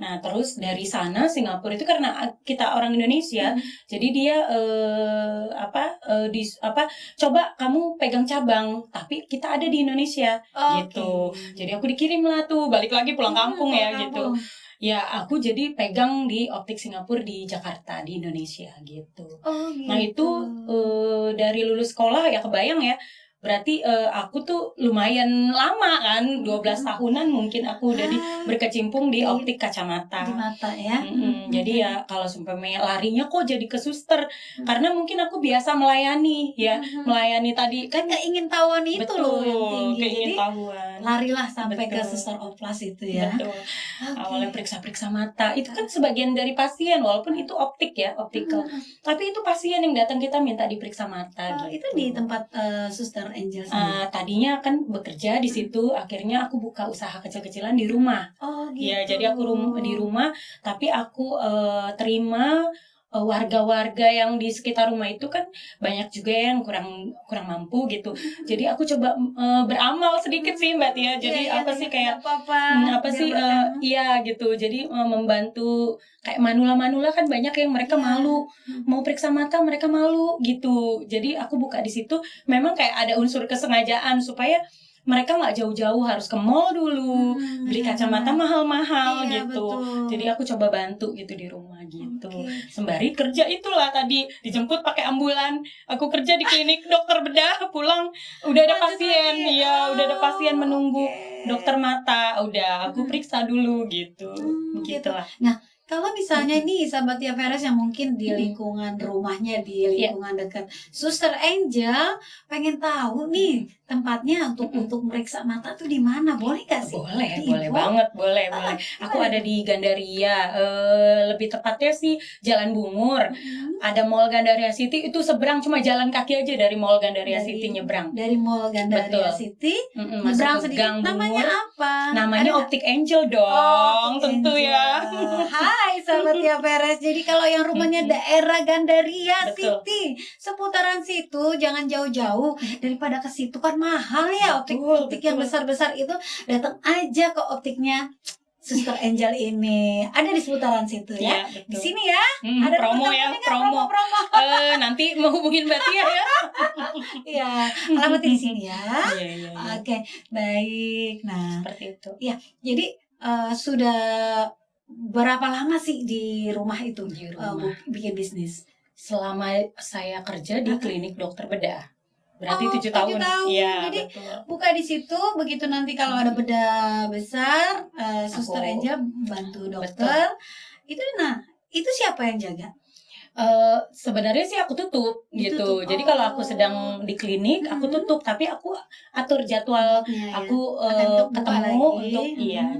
Speaker 1: Nah, terus dari sana Singapura itu karena kita orang Indonesia, jadi dia coba kamu pegang cabang, tapi kita ada di Indonesia gitu. Jadi aku dikirim lah tuh, balik lagi pulang kampung ya gitu. Ya, aku jadi pegang di optik Singapura di Jakarta, di Indonesia gitu.
Speaker 2: Oh, gitu.
Speaker 1: Nah, itu dari lulus sekolah ya kebayang ya. Berarti aku tuh lumayan lama kan, 12 tahunan mungkin aku udah berkecimpung di optik kacamata.
Speaker 2: Di mata ya.
Speaker 1: Jadi ya kalau sampai larinya kok jadi ke suster, karena mungkin aku biasa melayani ya, melayani tadi
Speaker 2: Kan keingintahuan itu loh yang tinggi. Jadi
Speaker 1: keingintahuan.
Speaker 2: larilah sampai ke
Speaker 1: Betul.
Speaker 2: suster oplas itu ya.
Speaker 1: Betul. Awalnya periksa-periksa mata, itu kan sebagian dari pasien, walaupun itu optik ya, optical. Tapi itu pasien yang datang kita minta diperiksa mata. Gitu.
Speaker 2: Itu di tempat suster Angel sendiri.
Speaker 1: Tadinya kan bekerja di situ, akhirnya aku buka usaha kecil-kecilan di rumah.
Speaker 2: Oh gitu.
Speaker 1: Ya, jadi aku di rumah, tapi aku terima warga-warga yang di sekitar rumah itu kan banyak juga yang kurang mampu gitu. Jadi aku coba beramal sedikit sih Mbak Tia. Jadi apa sih kayak iya gitu. Jadi membantu kayak manula-manula kan banyak yang mereka malu mau periksa mata, mereka malu gitu. Jadi aku buka di situ memang kayak ada unsur kesengajaan supaya mereka nggak jauh-jauh harus ke mall dulu, beli kacamata mahal-mahal
Speaker 2: Iya,
Speaker 1: gitu.
Speaker 2: betul.
Speaker 1: Jadi aku coba bantu gitu di rumah gitu.
Speaker 2: Oke.
Speaker 1: Sembari kerja itulah tadi dijemput pakai ambulan. Aku kerja di klinik dokter bedah, pulang udah ada
Speaker 2: Lanjut
Speaker 1: pasien,
Speaker 2: lagi.
Speaker 1: iya udah ada pasien
Speaker 2: Oh,
Speaker 1: menunggu
Speaker 2: oke.
Speaker 1: dokter mata. Udah aku periksa dulu gitu.
Speaker 2: Gitu.
Speaker 1: Begitulah.
Speaker 2: Nah, kalau misalnya nih sahabat Tia Veres yang mungkin di lingkungan rumahnya, di lingkungan dekat Suster Angel, pengen tahu nih tempatnya untuk meriksa mata tuh di mana? Boleh gak sih?
Speaker 1: Boleh,
Speaker 2: Di
Speaker 1: boleh
Speaker 2: info?
Speaker 1: banget, boleh. Aku
Speaker 2: gimana
Speaker 1: ada
Speaker 2: tuh?
Speaker 1: di Gandaria, lebih tepatnya sih Jalan Bungur. Ada Mall Gandaria City, itu seberang cuma jalan kaki aja dari Mall Gandaria City nyebrang.
Speaker 2: Dari Mall Gandaria
Speaker 1: Betul.
Speaker 2: City,
Speaker 1: Masuk
Speaker 2: nyebrang
Speaker 1: ke
Speaker 2: sedikit.
Speaker 1: Gang
Speaker 2: Namanya
Speaker 1: Bungur.
Speaker 2: apa?
Speaker 1: Namanya
Speaker 2: Ada nggak?
Speaker 1: Optik Angel dong,
Speaker 2: Oh,
Speaker 1: tentu
Speaker 2: Angel.
Speaker 1: ya.
Speaker 2: Hai sahabat Tia Veres. Jadi kalau yang rumahnya daerah Gandaria
Speaker 1: Betul.
Speaker 2: City, seputaran situ jangan jauh-jauh. Daripada ke situ kan mahal ya optik yang besar-besar itu. Datang aja ke optiknya Suster Angel ini. Ada di seputaran situ ya.
Speaker 1: Iya, betul.
Speaker 2: Di sini ya. Ada
Speaker 1: promo
Speaker 2: nomor
Speaker 1: ya,
Speaker 2: teleponnya nggak?
Speaker 1: promo.
Speaker 2: Promo.
Speaker 1: Nanti mau hubungin Mbak Tia ya.
Speaker 2: Iya, alamatnya di sini ya.
Speaker 1: Iya.
Speaker 2: Oke, baik. Nah,
Speaker 1: Seperti itu.
Speaker 2: jadi sudah berapa lama sih di rumah itu
Speaker 1: Di rumah.
Speaker 2: bikin bisnis?
Speaker 1: Selama saya kerja di klinik dokter bedah. Berarti
Speaker 2: Oh,
Speaker 1: 7
Speaker 2: 7
Speaker 1: tahun.
Speaker 2: tahun.
Speaker 1: Iya,
Speaker 2: Jadi,
Speaker 1: betul.
Speaker 2: Buka di situ, begitu nanti kalau ada bedah besar, Suster
Speaker 1: Aku-
Speaker 2: Angel bantu dokter. Itu siapa yang jaga?
Speaker 1: Sebenarnya sih aku tutup gitu.
Speaker 2: Ditutup.
Speaker 1: Jadi kalau aku sedang di klinik, aku tutup. Tapi aku atur jadwal.
Speaker 2: Ya,
Speaker 1: Aku
Speaker 2: Akan buka
Speaker 1: ketemu
Speaker 2: lagi.
Speaker 1: untuk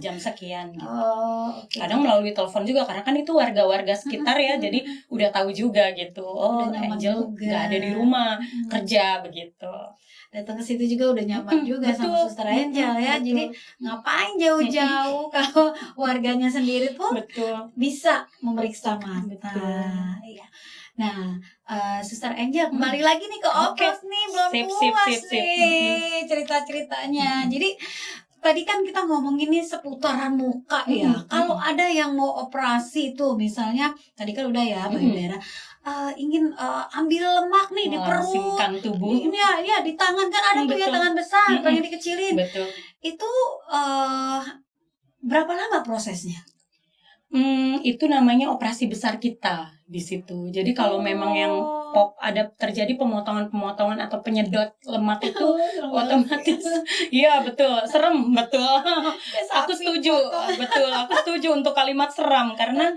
Speaker 1: jam sekian. Gitu.
Speaker 2: Oh, oke.
Speaker 1: Kadang melalui telepon juga karena kan itu warga-warga sekitar ya. Jadi udah tahu juga gitu. Oh,
Speaker 2: Udah nyaman
Speaker 1: Angel
Speaker 2: juga.
Speaker 1: nggak ada di rumah kerja begitu.
Speaker 2: Datang ke situ juga udah nyaman juga sama
Speaker 1: Betul.
Speaker 2: Suster Angel ya.
Speaker 1: Betul.
Speaker 2: Jadi ngapain jauh-jauh kalau warganya sendiri pun
Speaker 1: Betul.
Speaker 2: bisa memeriksa mata.
Speaker 1: Betul.
Speaker 2: Iya. Nah, Suster Angel kembali lagi nih ke
Speaker 1: Oke.
Speaker 2: Oplos nih, belum
Speaker 1: Sip,
Speaker 2: puas
Speaker 1: sip.
Speaker 2: nih cerita-ceritanya. Jadi tadi kan kita ngomongin nih seputaran muka ya. Kalau ada yang mau operasi tuh, misalnya tadi kan udah ya Mbak Yudera, ingin ambil lemak nih di perut,
Speaker 1: Melangsingkan tubuh.
Speaker 2: di tangan kan ada tuh ya
Speaker 1: Betul.
Speaker 2: tangan besar, pengen dikecilin.
Speaker 1: Betul.
Speaker 2: Itu berapa lama prosesnya?
Speaker 1: Itu namanya operasi besar kita di situ. Jadi kalau memang yang ada terjadi pemotongan atau penyedot lemak itu otomatis, iya betul, serem betul. Aku setuju, betul, aku setuju untuk kalimat seram karena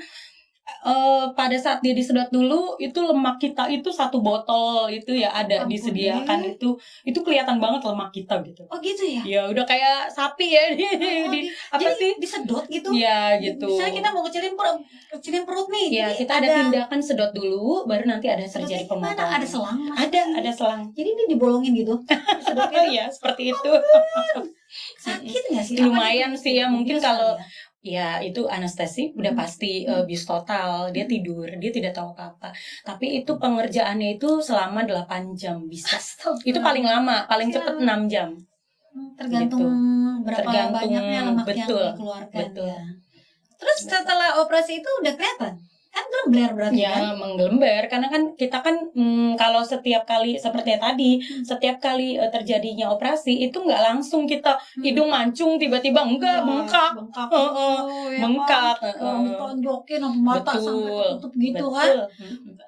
Speaker 1: pada saat dia disedot dulu itu lemak kita itu 1 botol itu ya ada
Speaker 2: Ampun,
Speaker 1: disediakan itu kelihatan banget lemak kita gitu.
Speaker 2: Oh gitu ya?
Speaker 1: Ya udah kayak sapi ya apa
Speaker 2: Jadi
Speaker 1: sih?
Speaker 2: disedot gitu?
Speaker 1: Ya gitu.
Speaker 2: Misalnya kita mau kecilin perut nih.
Speaker 1: Ya,
Speaker 2: jadi
Speaker 1: kita ada tindakan sedot dulu, baru nanti ada terjadi
Speaker 2: sedotnya gimana?
Speaker 1: pemotongan.
Speaker 2: Ada selang?
Speaker 1: Ada selang.
Speaker 2: Jadi ini dibolongin gitu? Disedot gitu?
Speaker 1: Ya, seperti itu.
Speaker 2: Sakit nggak sih?
Speaker 1: Lumayan
Speaker 2: Apa
Speaker 1: sih ya, mungkin
Speaker 2: biasa
Speaker 1: kalau
Speaker 2: ya?
Speaker 1: ya itu anestesi udah pasti bius total, dia tidur, dia tidak tahu apa-apa. Tapi itu pengerjaannya itu selama 8 jam bisa.
Speaker 2: Astaga.
Speaker 1: Itu paling lama, paling cepat 6 jam.
Speaker 2: Tergantung
Speaker 1: Gitu.
Speaker 2: berapa
Speaker 1: Tergantung,
Speaker 2: banyaknya lemak yang
Speaker 1: betul,
Speaker 2: dikeluarkan
Speaker 1: betul.
Speaker 2: ya. Terus setelah operasi itu udah kelihatan? Kan gelembler berarti kan?
Speaker 1: Ya menggelember karena kan kita kan kalau setiap kali seperti tadi setiap kali terjadinya operasi itu nggak langsung kita hidung mancung tiba-tiba enggak bengkak bengkak
Speaker 2: ditonjokin sama mata sampai tutup gitu kan.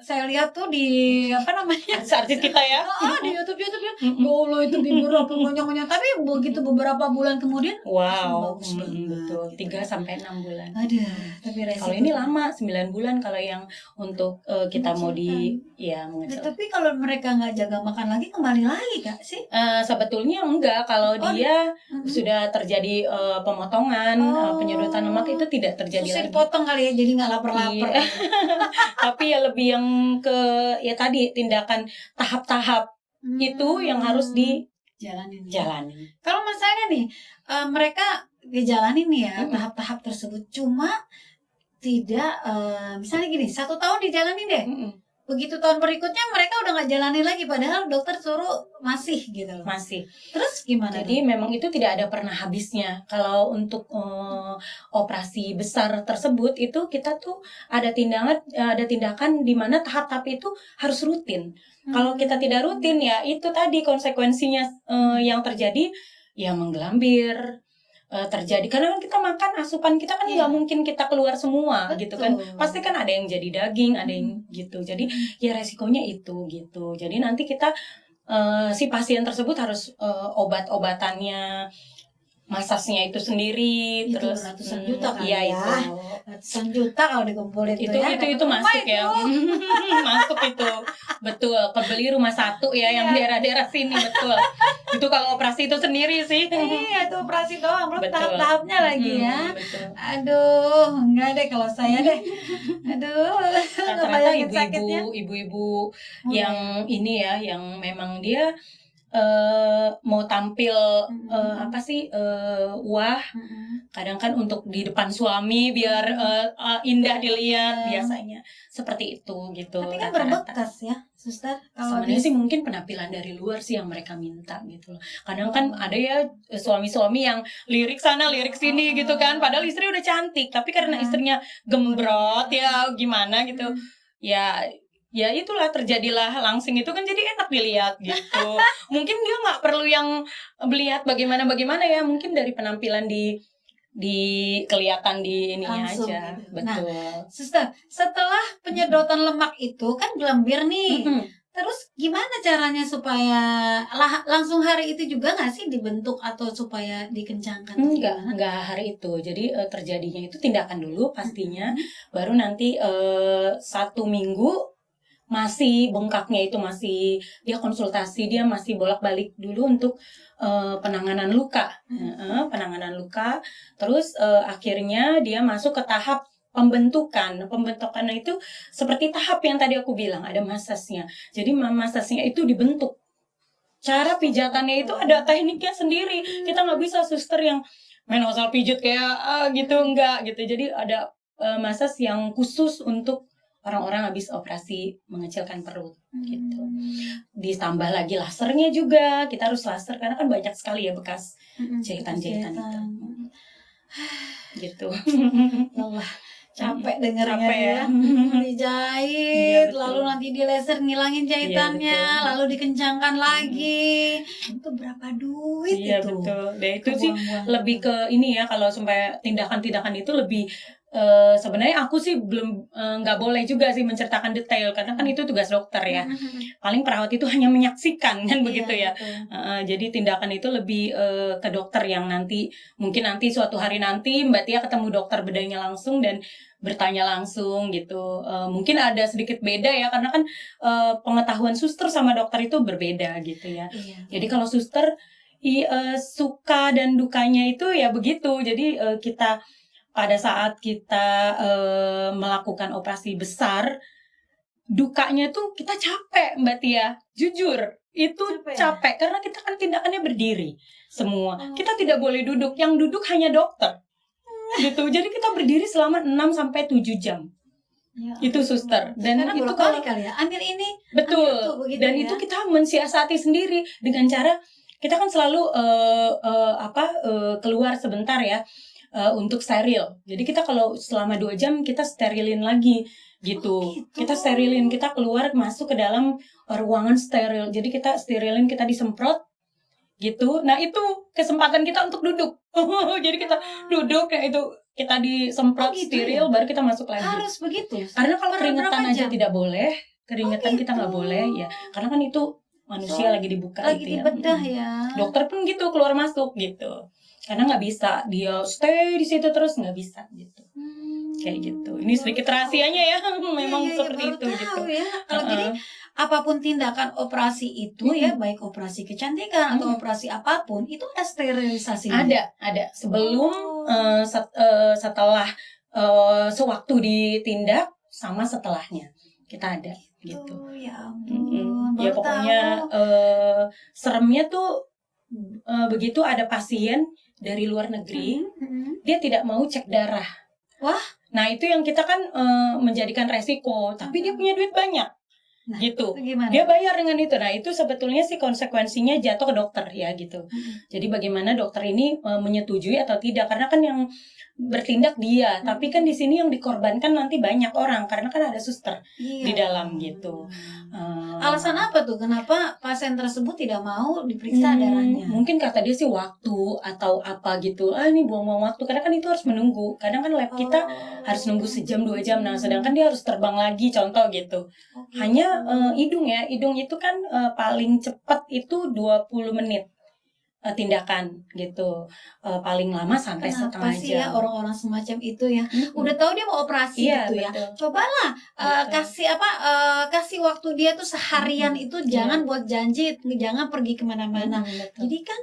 Speaker 2: Saya lihat tuh di apa namanya
Speaker 1: artis kita ya
Speaker 2: di YouTube ya. Dulu itu bibir apa monyong-monyong, tapi begitu beberapa bulan kemudian
Speaker 1: wow
Speaker 2: bagus banget,
Speaker 1: betul
Speaker 2: gitu.
Speaker 1: 3-6 bulan.
Speaker 2: Ada, tapi resiko.
Speaker 1: Kalau ini lama 9 bulan kalau yang untuk kita mau mengecil.
Speaker 2: Tapi kalau mereka nggak jaga makan lagi kembali lagi Kak sih?
Speaker 1: Sebetulnya enggak kalau dia sudah terjadi pemotongan penyedotan lemak itu tidak terjadi
Speaker 2: Susah
Speaker 1: lagi.
Speaker 2: dipotong kali ya, jadi nggak lapar-lapar.
Speaker 1: Iya. Tapi ya lebih yang ke ya tadi tindakan tahap-tahap itu yang harus
Speaker 2: jalanin.
Speaker 1: dijalani.
Speaker 2: Kalau misalnya nih mereka dijalanin nih ya tahap-tahap tersebut, cuma tidak misalnya gini 1 tahun dijalanin deh, begitu tahun berikutnya mereka udah nggak jalanin lagi padahal dokter suruh masih gitu loh.
Speaker 1: Masih.
Speaker 2: Terus gimana?
Speaker 1: Jadi memang itu tidak ada pernah habisnya. Kalau untuk operasi besar tersebut itu kita tuh ada tindakan di mana tahap-tahap itu harus rutin. Kalau kita tidak rutin ya itu tadi konsekuensinya yang terjadi ya menggelambir terjadi, karena kan kita makan asupan kita kan nggak mungkin kita keluar semua.
Speaker 2: Betul.
Speaker 1: Gitu kan, pasti kan ada yang jadi daging, ada yang gitu, jadi ya resikonya itu gitu. Jadi nanti kita si pasien tersebut harus obat-obatannya, masasnya itu sendiri,
Speaker 2: Itu
Speaker 1: terus
Speaker 2: ratusan juta kali
Speaker 1: iya,
Speaker 2: ya.
Speaker 1: itu
Speaker 2: Ratusan juta kalau dikumpulin
Speaker 1: itu
Speaker 2: tuh ya.
Speaker 1: itu
Speaker 2: dapat
Speaker 1: masuk
Speaker 2: rumah
Speaker 1: ya. Masuk itu, betul, kebeli rumah satu ya, yang daerah-daerah sini, betul. Itu kalau operasi itu sendiri sih.
Speaker 2: Iya, itu operasi doang, belum
Speaker 1: Betul.
Speaker 2: tahap-tahapnya lagi ya.
Speaker 1: Betul.
Speaker 2: Aduh, enggak deh kalau saya deh. Aduh,
Speaker 1: Rata-rata
Speaker 2: ngebayangin sakitnya.
Speaker 1: ibu-ibu
Speaker 2: Mulai.
Speaker 1: yang ini ya, yang memang dia mau tampil wah, kadang kan untuk di depan suami biar indah dilihat, biasanya seperti itu gitu.
Speaker 2: Tapi kan
Speaker 1: rata-rata.
Speaker 2: berbekas ya, suster. Kalau
Speaker 1: Sebenarnya sih mungkin penampilan dari luar sih yang mereka minta gitu loh. Kadang kan ada ya suami-suami yang lirik sana lirik sini gitu kan, padahal istri udah cantik, tapi karena istrinya gembrot ya gimana gitu. Ya itulah, terjadilah langsing itu kan, jadi enak dilihat gitu. Mungkin dia nggak perlu yang melihat bagaimana ya, mungkin dari penampilan di kelihatan di ininya
Speaker 2: Langsung
Speaker 1: aja.
Speaker 2: gitu.
Speaker 1: Betul.
Speaker 2: suster, setelah penyedotan lemak itu kan gelambir nih.
Speaker 1: Mm-mm.
Speaker 2: Terus gimana caranya supaya langsung hari itu juga nggak sih dibentuk atau supaya dikencangkan?
Speaker 1: Enggak hari itu. Jadi terjadinya itu tindakan dulu pastinya, baru nanti 1 minggu masih bengkaknya itu masih dia konsultasi, dia masih bolak-balik dulu untuk penanganan luka. Penanganan luka. Terus akhirnya dia masuk ke tahap pembentukan. Pembentukannya itu seperti tahap yang tadi aku bilang, ada masasnya. Jadi masasnya itu dibentuk. Cara pijatannya itu ada tekniknya sendiri. Kita nggak bisa suster yang main asal pijat kayak gitu, enggak gitu. Jadi ada masas yang khusus untuk orang-orang habis operasi mengecilkan perut gitu. Ditambah lagi lasernya juga, kita harus laser karena kan banyak sekali ya bekas jahitan-jahitan itu. Gitu.
Speaker 2: Allah, capek dengernya
Speaker 1: Capek ya.
Speaker 2: ya.
Speaker 1: Iya,
Speaker 2: Dijahit,
Speaker 1: betul.
Speaker 2: lalu nanti di laser ngilangin jahitannya,
Speaker 1: Iya, betul.
Speaker 2: lalu dikencangkan lagi. Itu berapa duit
Speaker 1: Iya
Speaker 2: itu?
Speaker 1: betul. Dan itu sih
Speaker 2: Kebuang-buang
Speaker 1: lebih
Speaker 2: itu.
Speaker 1: ke ini ya, kalau sampai tindakan-tindakan itu lebih sebenarnya aku sih belum nggak boleh juga sih menceritakan detail karena kan itu tugas dokter ya. Paling perawat itu hanya menyaksikan kan begitu ya.
Speaker 2: Betul.
Speaker 1: Jadi tindakan itu lebih ke dokter yang mungkin nanti suatu hari nanti Mbak Tia ketemu dokter bedahnya langsung dan bertanya langsung gitu. Mungkin ada sedikit beda ya karena kan pengetahuan suster sama dokter itu berbeda gitu ya.
Speaker 2: Iya.
Speaker 1: Jadi kalau suster suka dan dukanya itu ya begitu. Jadi kita pada saat kita melakukan operasi besar, dukanya tuh kita capek Mbak Tia, jujur itu capek karena kita kan tindakannya berdiri semua. Kita tidak boleh duduk, yang duduk hanya dokter. Gitu. Jadi kita berdiri selama 6-7 jam.
Speaker 2: Ya,
Speaker 1: Itu suster. Dan
Speaker 2: karena
Speaker 1: itu
Speaker 2: bolak-balik kali ya. Ambil ini,
Speaker 1: betul.
Speaker 2: ambil itu, begitu
Speaker 1: Dan
Speaker 2: ya.
Speaker 1: itu kita mensiasati sendiri dengan cara kita kan selalu keluar sebentar ya. Untuk steril. Jadi kita kalau selama 2 jam kita sterilin lagi gitu. Kita sterilin, kita keluar masuk ke dalam ruangan steril. Jadi kita sterilin, kita disemprot gitu. Nah, itu kesempatan kita untuk duduk. Jadi kita duduk, ya itu kita disemprot steril baru kita masuk lagi.
Speaker 2: Harus begitu.
Speaker 1: Karena kalau keringetan
Speaker 2: berapa
Speaker 1: aja
Speaker 2: jam?
Speaker 1: tidak boleh. Keringetan kita nggak
Speaker 2: gitu.
Speaker 1: boleh ya. Karena kan itu manusia lagi dibuka
Speaker 2: Lagi
Speaker 1: itu ya.
Speaker 2: dibedah ya.
Speaker 1: Dokter pun gitu keluar masuk gitu. Karena nggak bisa dia stay di situ terus, nggak bisa gitu. Kayak gitu. Ini sedikit rahasianya ya. Memang
Speaker 2: Iya,
Speaker 1: seperti
Speaker 2: baru
Speaker 1: itu
Speaker 2: tahu
Speaker 1: gitu.
Speaker 2: Ya. Kalau jadi apapun tindakan operasi itu ya, baik operasi kecantikan atau operasi apapun, itu ada sterilisasinya.
Speaker 1: Ada. Sebelum setelah sewaktu ditindak sama setelahnya kita ada gitu.
Speaker 2: Ya ampun.
Speaker 1: Ya
Speaker 2: baru
Speaker 1: pokoknya
Speaker 2: tahu.
Speaker 1: seremnya tuh begitu ada pasien dari luar negeri, dia tidak mau cek darah.
Speaker 2: Wah.
Speaker 1: Nah itu yang kita kan menjadikan resiko, tapi dia punya duit banyak.
Speaker 2: Nah,
Speaker 1: gitu.
Speaker 2: itu gimana?
Speaker 1: Dia bayar dengan itu. Nah, itu sebetulnya sih konsekuensinya jatuh ke dokter ya gitu. Jadi bagaimana dokter ini menyetujui atau tidak, karena kan yang bertindak dia, tapi kan di sini yang dikorbankan nanti banyak orang karena kan ada suster
Speaker 2: Iya.
Speaker 1: di dalam gitu.
Speaker 2: Alasan apa tuh? Kenapa pasien tersebut tidak mau diperiksa darahnya?
Speaker 1: Mungkin kata dia sih waktu atau apa gitu. Ini buang-buang waktu. Karena kan itu harus menunggu. Kadang kan lab kita harus nunggu sejam 2 jam. Nah, sedangkan dia harus terbang lagi, contoh gitu. Hanya hidung ya. Hidung itu kan paling cepat itu 20 menit tindakan gitu. Paling lama sampai
Speaker 2: Kenapa
Speaker 1: setengah
Speaker 2: sih
Speaker 1: jam.
Speaker 2: ya orang-orang semacam itu ya? Udah tahu dia mau operasi
Speaker 1: Iya,
Speaker 2: gitu ya.
Speaker 1: betul.
Speaker 2: Cobalah
Speaker 1: Betul.
Speaker 2: kasih waktu dia tuh seharian itu jangan buat janji, jangan pergi kemana-mana.
Speaker 1: Betul.
Speaker 2: Jadi kan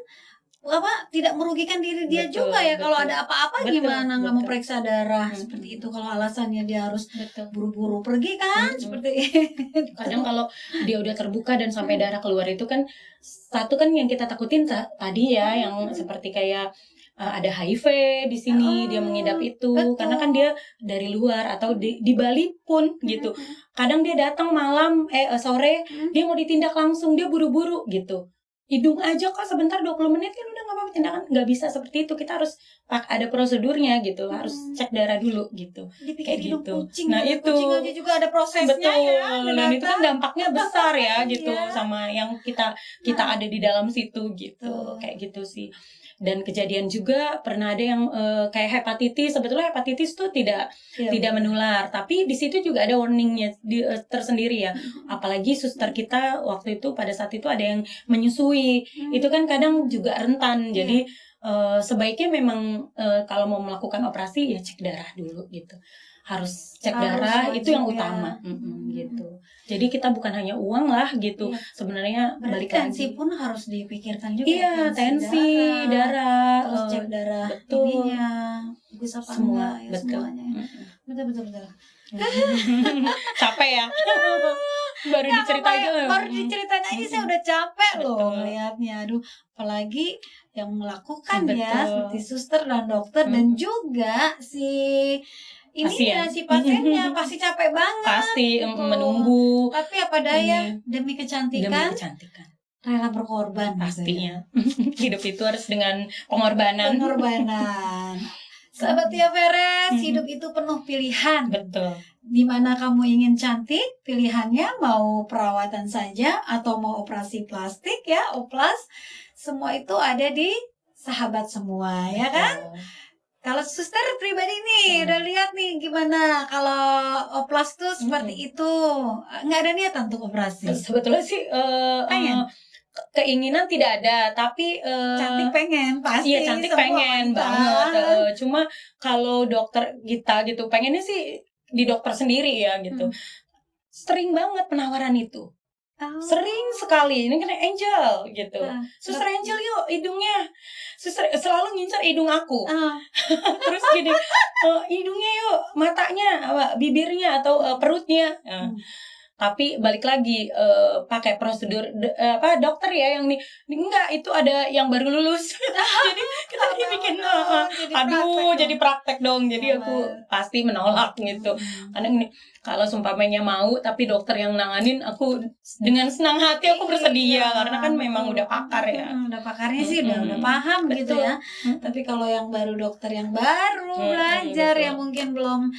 Speaker 2: tidak merugikan diri dia
Speaker 1: Betul,
Speaker 2: juga ya. Kalau
Speaker 1: betul.
Speaker 2: ada apa-apa
Speaker 1: Betul,
Speaker 2: gimana nggak mau
Speaker 1: betul.
Speaker 2: periksa darah seperti itu, kalau alasannya dia harus
Speaker 1: Betul.
Speaker 2: buru-buru pergi kan seperti itu.
Speaker 1: Kadang kalau dia udah terbuka dan sampai darah keluar itu kan, satu kan yang kita takutin tadi ya, yang seperti kayak ada HIV di sini, dia mengidap itu,
Speaker 2: betul.
Speaker 1: karena kan dia dari luar atau di Bali pun gitu. Kadang dia datang malam, sore, dia mau ditindak langsung, dia buru-buru gitu. Hidung aja kok sebentar 20 menit kan udah nggak apa-apa tindakan, nggak bisa seperti itu. Kita harus ada prosedurnya gitu, harus cek darah dulu gitu.
Speaker 2: Dipikir
Speaker 1: Kayak
Speaker 2: hidung
Speaker 1: gitu.
Speaker 2: kucing,
Speaker 1: Nah,
Speaker 2: hidung
Speaker 1: itu.
Speaker 2: kucing aja juga ada prosesnya
Speaker 1: Betul,
Speaker 2: ya.
Speaker 1: dan itu kan dampaknya besar ya gitu,
Speaker 2: Iya.
Speaker 1: sama yang kita ada di dalam situ gitu, kayak gitu sih. Dan kejadian juga pernah ada yang kayak hepatitis. Sebetulnya hepatitis tuh tidak menular, tapi di situ juga ada warningnya tersendiri ya. Apalagi suster kita waktu itu pada saat itu ada yang menyusui, itu kan kadang juga rentan. Jadi sebaiknya memang kalau mau melakukan operasi ya cek darah dulu gitu. Harus cek darah, itu yang utama gitu. Jadi kita bukan hanya uang lah gitu. Sebenarnya
Speaker 2: Berarti
Speaker 1: balik
Speaker 2: tensi
Speaker 1: lagi.
Speaker 2: pun harus dipikirkan juga.
Speaker 1: Iya, tensi, darah,
Speaker 2: terus cek darah
Speaker 1: betul.
Speaker 2: ininya bagus apa
Speaker 1: Semua,
Speaker 2: enggak ya,
Speaker 1: betul.
Speaker 2: semuanya. Betul.
Speaker 1: Capek ya. Baru diceritain
Speaker 2: Baru diceritain aja saya udah capek loh
Speaker 1: Betul.
Speaker 2: melihatnya. Aduh, apalagi yang melakukan
Speaker 1: Betul.
Speaker 2: ya seperti suster dan dokter dan juga si
Speaker 1: Pasien.
Speaker 2: si pasiennya pasti capek banget.
Speaker 1: Pasti
Speaker 2: gitu.
Speaker 1: menunggu
Speaker 2: Tapi apa daya demi kecantikan rela berkorban
Speaker 1: pastinya. Hidup itu harus dengan pengorbanan.
Speaker 2: Sahabat Tia Veres, hidup itu penuh pilihan.
Speaker 1: Betul.
Speaker 2: Dimana kamu ingin cantik, pilihannya mau perawatan saja atau mau operasi plastik ya, oplas. Semua itu ada di sahabat semua, ya kan? Kalau suster pribadi nih, udah lihat nih gimana kalau oplas tuh seperti itu. Nggak ada niatan untuk operasi.
Speaker 1: Sebetulnya sih
Speaker 2: Pengen?
Speaker 1: keinginan tidak ada, tapi
Speaker 2: Cantik pengen, pasti.
Speaker 1: iya, cantik
Speaker 2: semua
Speaker 1: pengen
Speaker 2: wanita.
Speaker 1: banget. Cuma kalau dokter kita gitu, pengennya sih di dokter sendiri ya gitu. Sering banget penawaran itu. Sering sekali. Ini kan Angel gitu. Suster Angel yuk hidungnya. Suster selalu ngincar hidung aku. Terus gini, hidungnya yuk, matanya, bibirnya atau perutnya. Tapi balik lagi pakai prosedur dokter ya yang enggak, itu ada yang baru lulus. Jadi kita dibikin jadi praktek dong. Jadi aku pasti menolak gitu. Karena ini kalau seumpamanya mau tapi dokter yang nanganin, aku dengan senang hati aku bersedia karena kan memang udah pakar ya.
Speaker 2: Udah pakarnya sih udah paham gitu ya. Tapi kalau yang baru dokter yang baru belajar
Speaker 1: betul.
Speaker 2: yang mungkin belum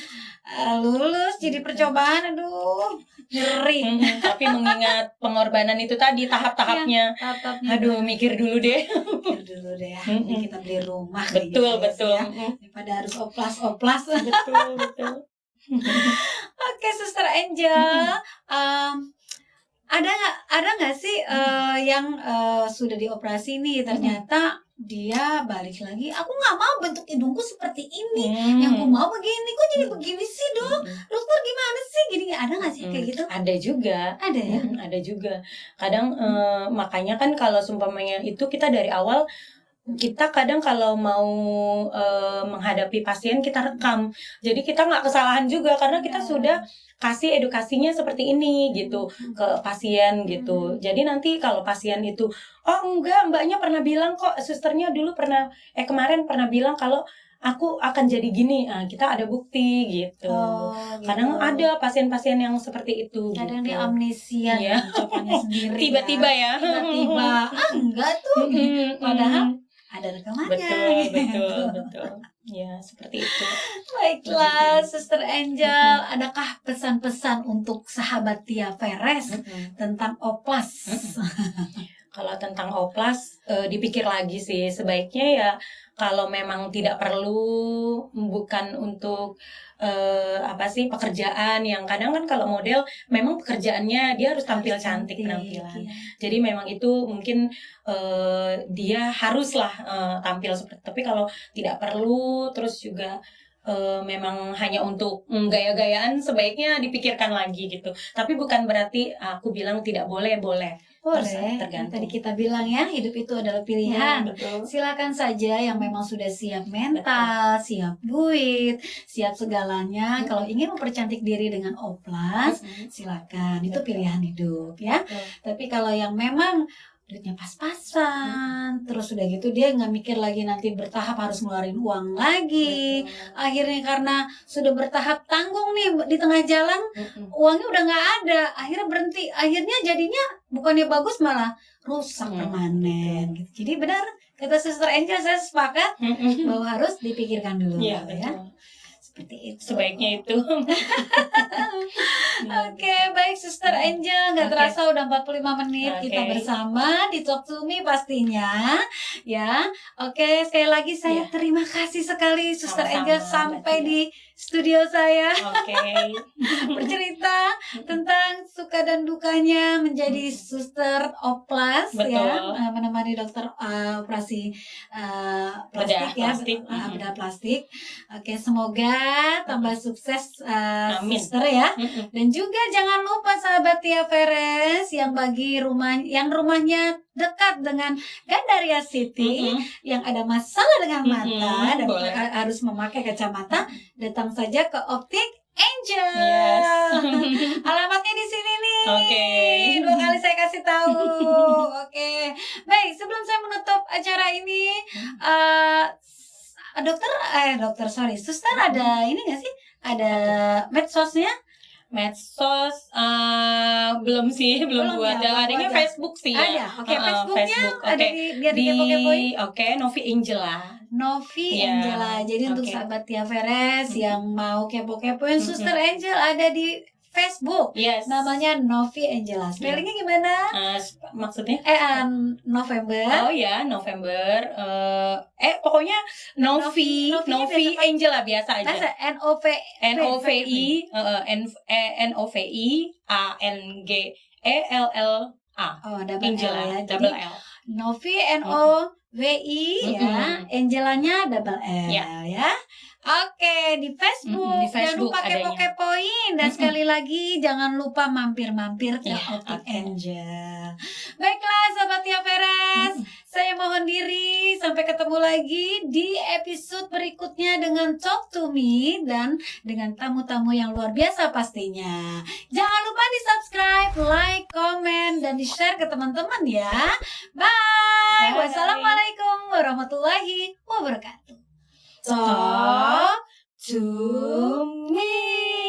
Speaker 2: lulus jadi percobaan, aduh ngeri.
Speaker 1: Tapi mengingat pengorbanan itu tadi tahap-tahapnya, aduh mikir dulu deh.
Speaker 2: Mikir dulu deh ya. Ini kita beli rumah.
Speaker 1: Betul.
Speaker 2: Ya. Daripada harus oplas.
Speaker 1: Betul.
Speaker 2: Oke, Suster Angel, ada nggak sih yang sudah dioperasi nih ternyata dia balik lagi, aku nggak mau bentuk hidungku seperti ini, yang aku mau begini, kok jadi begini sih dok, dokter gimana sih gini, ada nggak sih kayak gitu?
Speaker 1: Ada juga.
Speaker 2: Ada ya?
Speaker 1: Ada juga. Kadang makanya kan kalau sumpamanya itu kita dari awal, kita kadang kalau mau menghadapi pasien kita rekam. Jadi kita nggak kesalahan juga karena kita sudah kasih edukasinya seperti ini gitu ke pasien gitu. Jadi nanti kalau pasien itu, oh enggak, mbaknya pernah bilang kok, susternya dulu kemarin pernah bilang kalau aku akan jadi gini, kita ada bukti gitu.
Speaker 2: Gitu.
Speaker 1: Kadang ada pasien-pasien yang seperti itu.
Speaker 2: Kadang
Speaker 1: gitu.
Speaker 2: dia amnesia
Speaker 1: Iya.
Speaker 2: mengucapkannya sendiri.
Speaker 1: Tiba-tiba ya.
Speaker 2: Tiba-tiba, enggak tuh. Padahal ada rekamannya.
Speaker 1: Betul. Ya, seperti itu.
Speaker 2: Baiklah, Suster Angel, adakah pesan-pesan untuk sahabat Tia Veres tentang oplas?
Speaker 1: Kalau tentang oplas, dipikir lagi sih. Sebaiknya ya kalau memang tidak perlu, bukan untuk pekerjaan yang kadang kan kalau model memang pekerjaannya dia harus tampil cantik penampilan.
Speaker 2: Ya.
Speaker 1: Jadi memang itu mungkin dia haruslah tampil seperti. Tapi kalau tidak perlu, terus juga memang hanya untuk gaya-gayaan, sebaiknya dipikirkan lagi gitu. Tapi bukan berarti aku bilang tidak boleh.
Speaker 2: Boleh,
Speaker 1: Tergantung.
Speaker 2: tadi kita bilang ya, hidup itu adalah pilihan.
Speaker 1: Betul.
Speaker 2: Silakan saja yang memang sudah siap mental, siap duit, siap segalanya. Kalau ingin mempercantik diri dengan oplas, silakan. Itu pilihan hidup ya. Tapi kalau yang memang duitnya pas-pasan, terus udah gitu dia nggak mikir lagi nanti bertahap harus ngeluarin uang lagi. Akhirnya karena sudah bertahap tanggung nih di tengah jalan, uangnya udah nggak ada, akhirnya berhenti. Akhirnya jadinya bukannya bagus malah rusak permanen. Gitu. Jadi benar kata Suster Angel, saya sepakat bahwa harus dipikirkan dulu.
Speaker 1: Iya,
Speaker 2: ya.
Speaker 1: betul.
Speaker 2: Seperti itu.
Speaker 1: Sebaiknya itu.
Speaker 2: Oke, baik Suster Angel, nggak terasa udah 45 menit kita bersama di Talk to Me pastinya, ya. Oke, sekali lagi saya terima kasih sekali Suster Angel sampai di studio saya. Bercerita tentang suka dan dukanya menjadi suster oplas, ya, menemani dokter operasi plastik ya, bedah plastik. Oke, semoga tambah sukses suster ya. Dan juga jangan lupa sahabat Tia Veres yang rumahnya dekat dengan Gandaria City, yang ada masalah dengan mata dan harus memakai kacamata, datang saja ke Optik Angel. Alamatnya di sini nih. 2 kali saya kasih tahu. Baik, sebelum saya menutup acara ini, suster ada ini nggak sih? Ada medsosnya?
Speaker 1: Medsos belum buat. Adanya Facebook sih ya.
Speaker 2: Ada. Facebooknya
Speaker 1: Facebook.
Speaker 2: ada biar dikepo-kepoin.
Speaker 1: Novi Angela.
Speaker 2: Angela. Jadi untuk sahabat Tia Veres yang mau kepo-kepoin Suster Angel, ada di Facebook. Namanya Novi Angela. Spellingnya gimana?
Speaker 1: Maksudnya?
Speaker 2: November.
Speaker 1: Oh ya, November. Pokoknya Novi Angela biasa aja. Novi Angela.
Speaker 2: Oh,
Speaker 1: Angela
Speaker 2: ya.
Speaker 1: double L.
Speaker 2: Novi Novi ya. Angelanya double L ya. Oke, di Facebook. Jangan lupa kepo-kepoin. Dan sekali lagi jangan lupa mampir-mampir ke Optik Angel. Baiklah sahabat Tia Veres, saya mohon diri. Sampai ketemu lagi di episode berikutnya dengan Talk to Me dan dengan tamu-tamu yang luar biasa pastinya. Jangan lupa di subscribe, like, komen, dan di share ke teman-teman ya. Bye. Wassalamualaikum warahmatullahi wabarakatuh. Talk to me.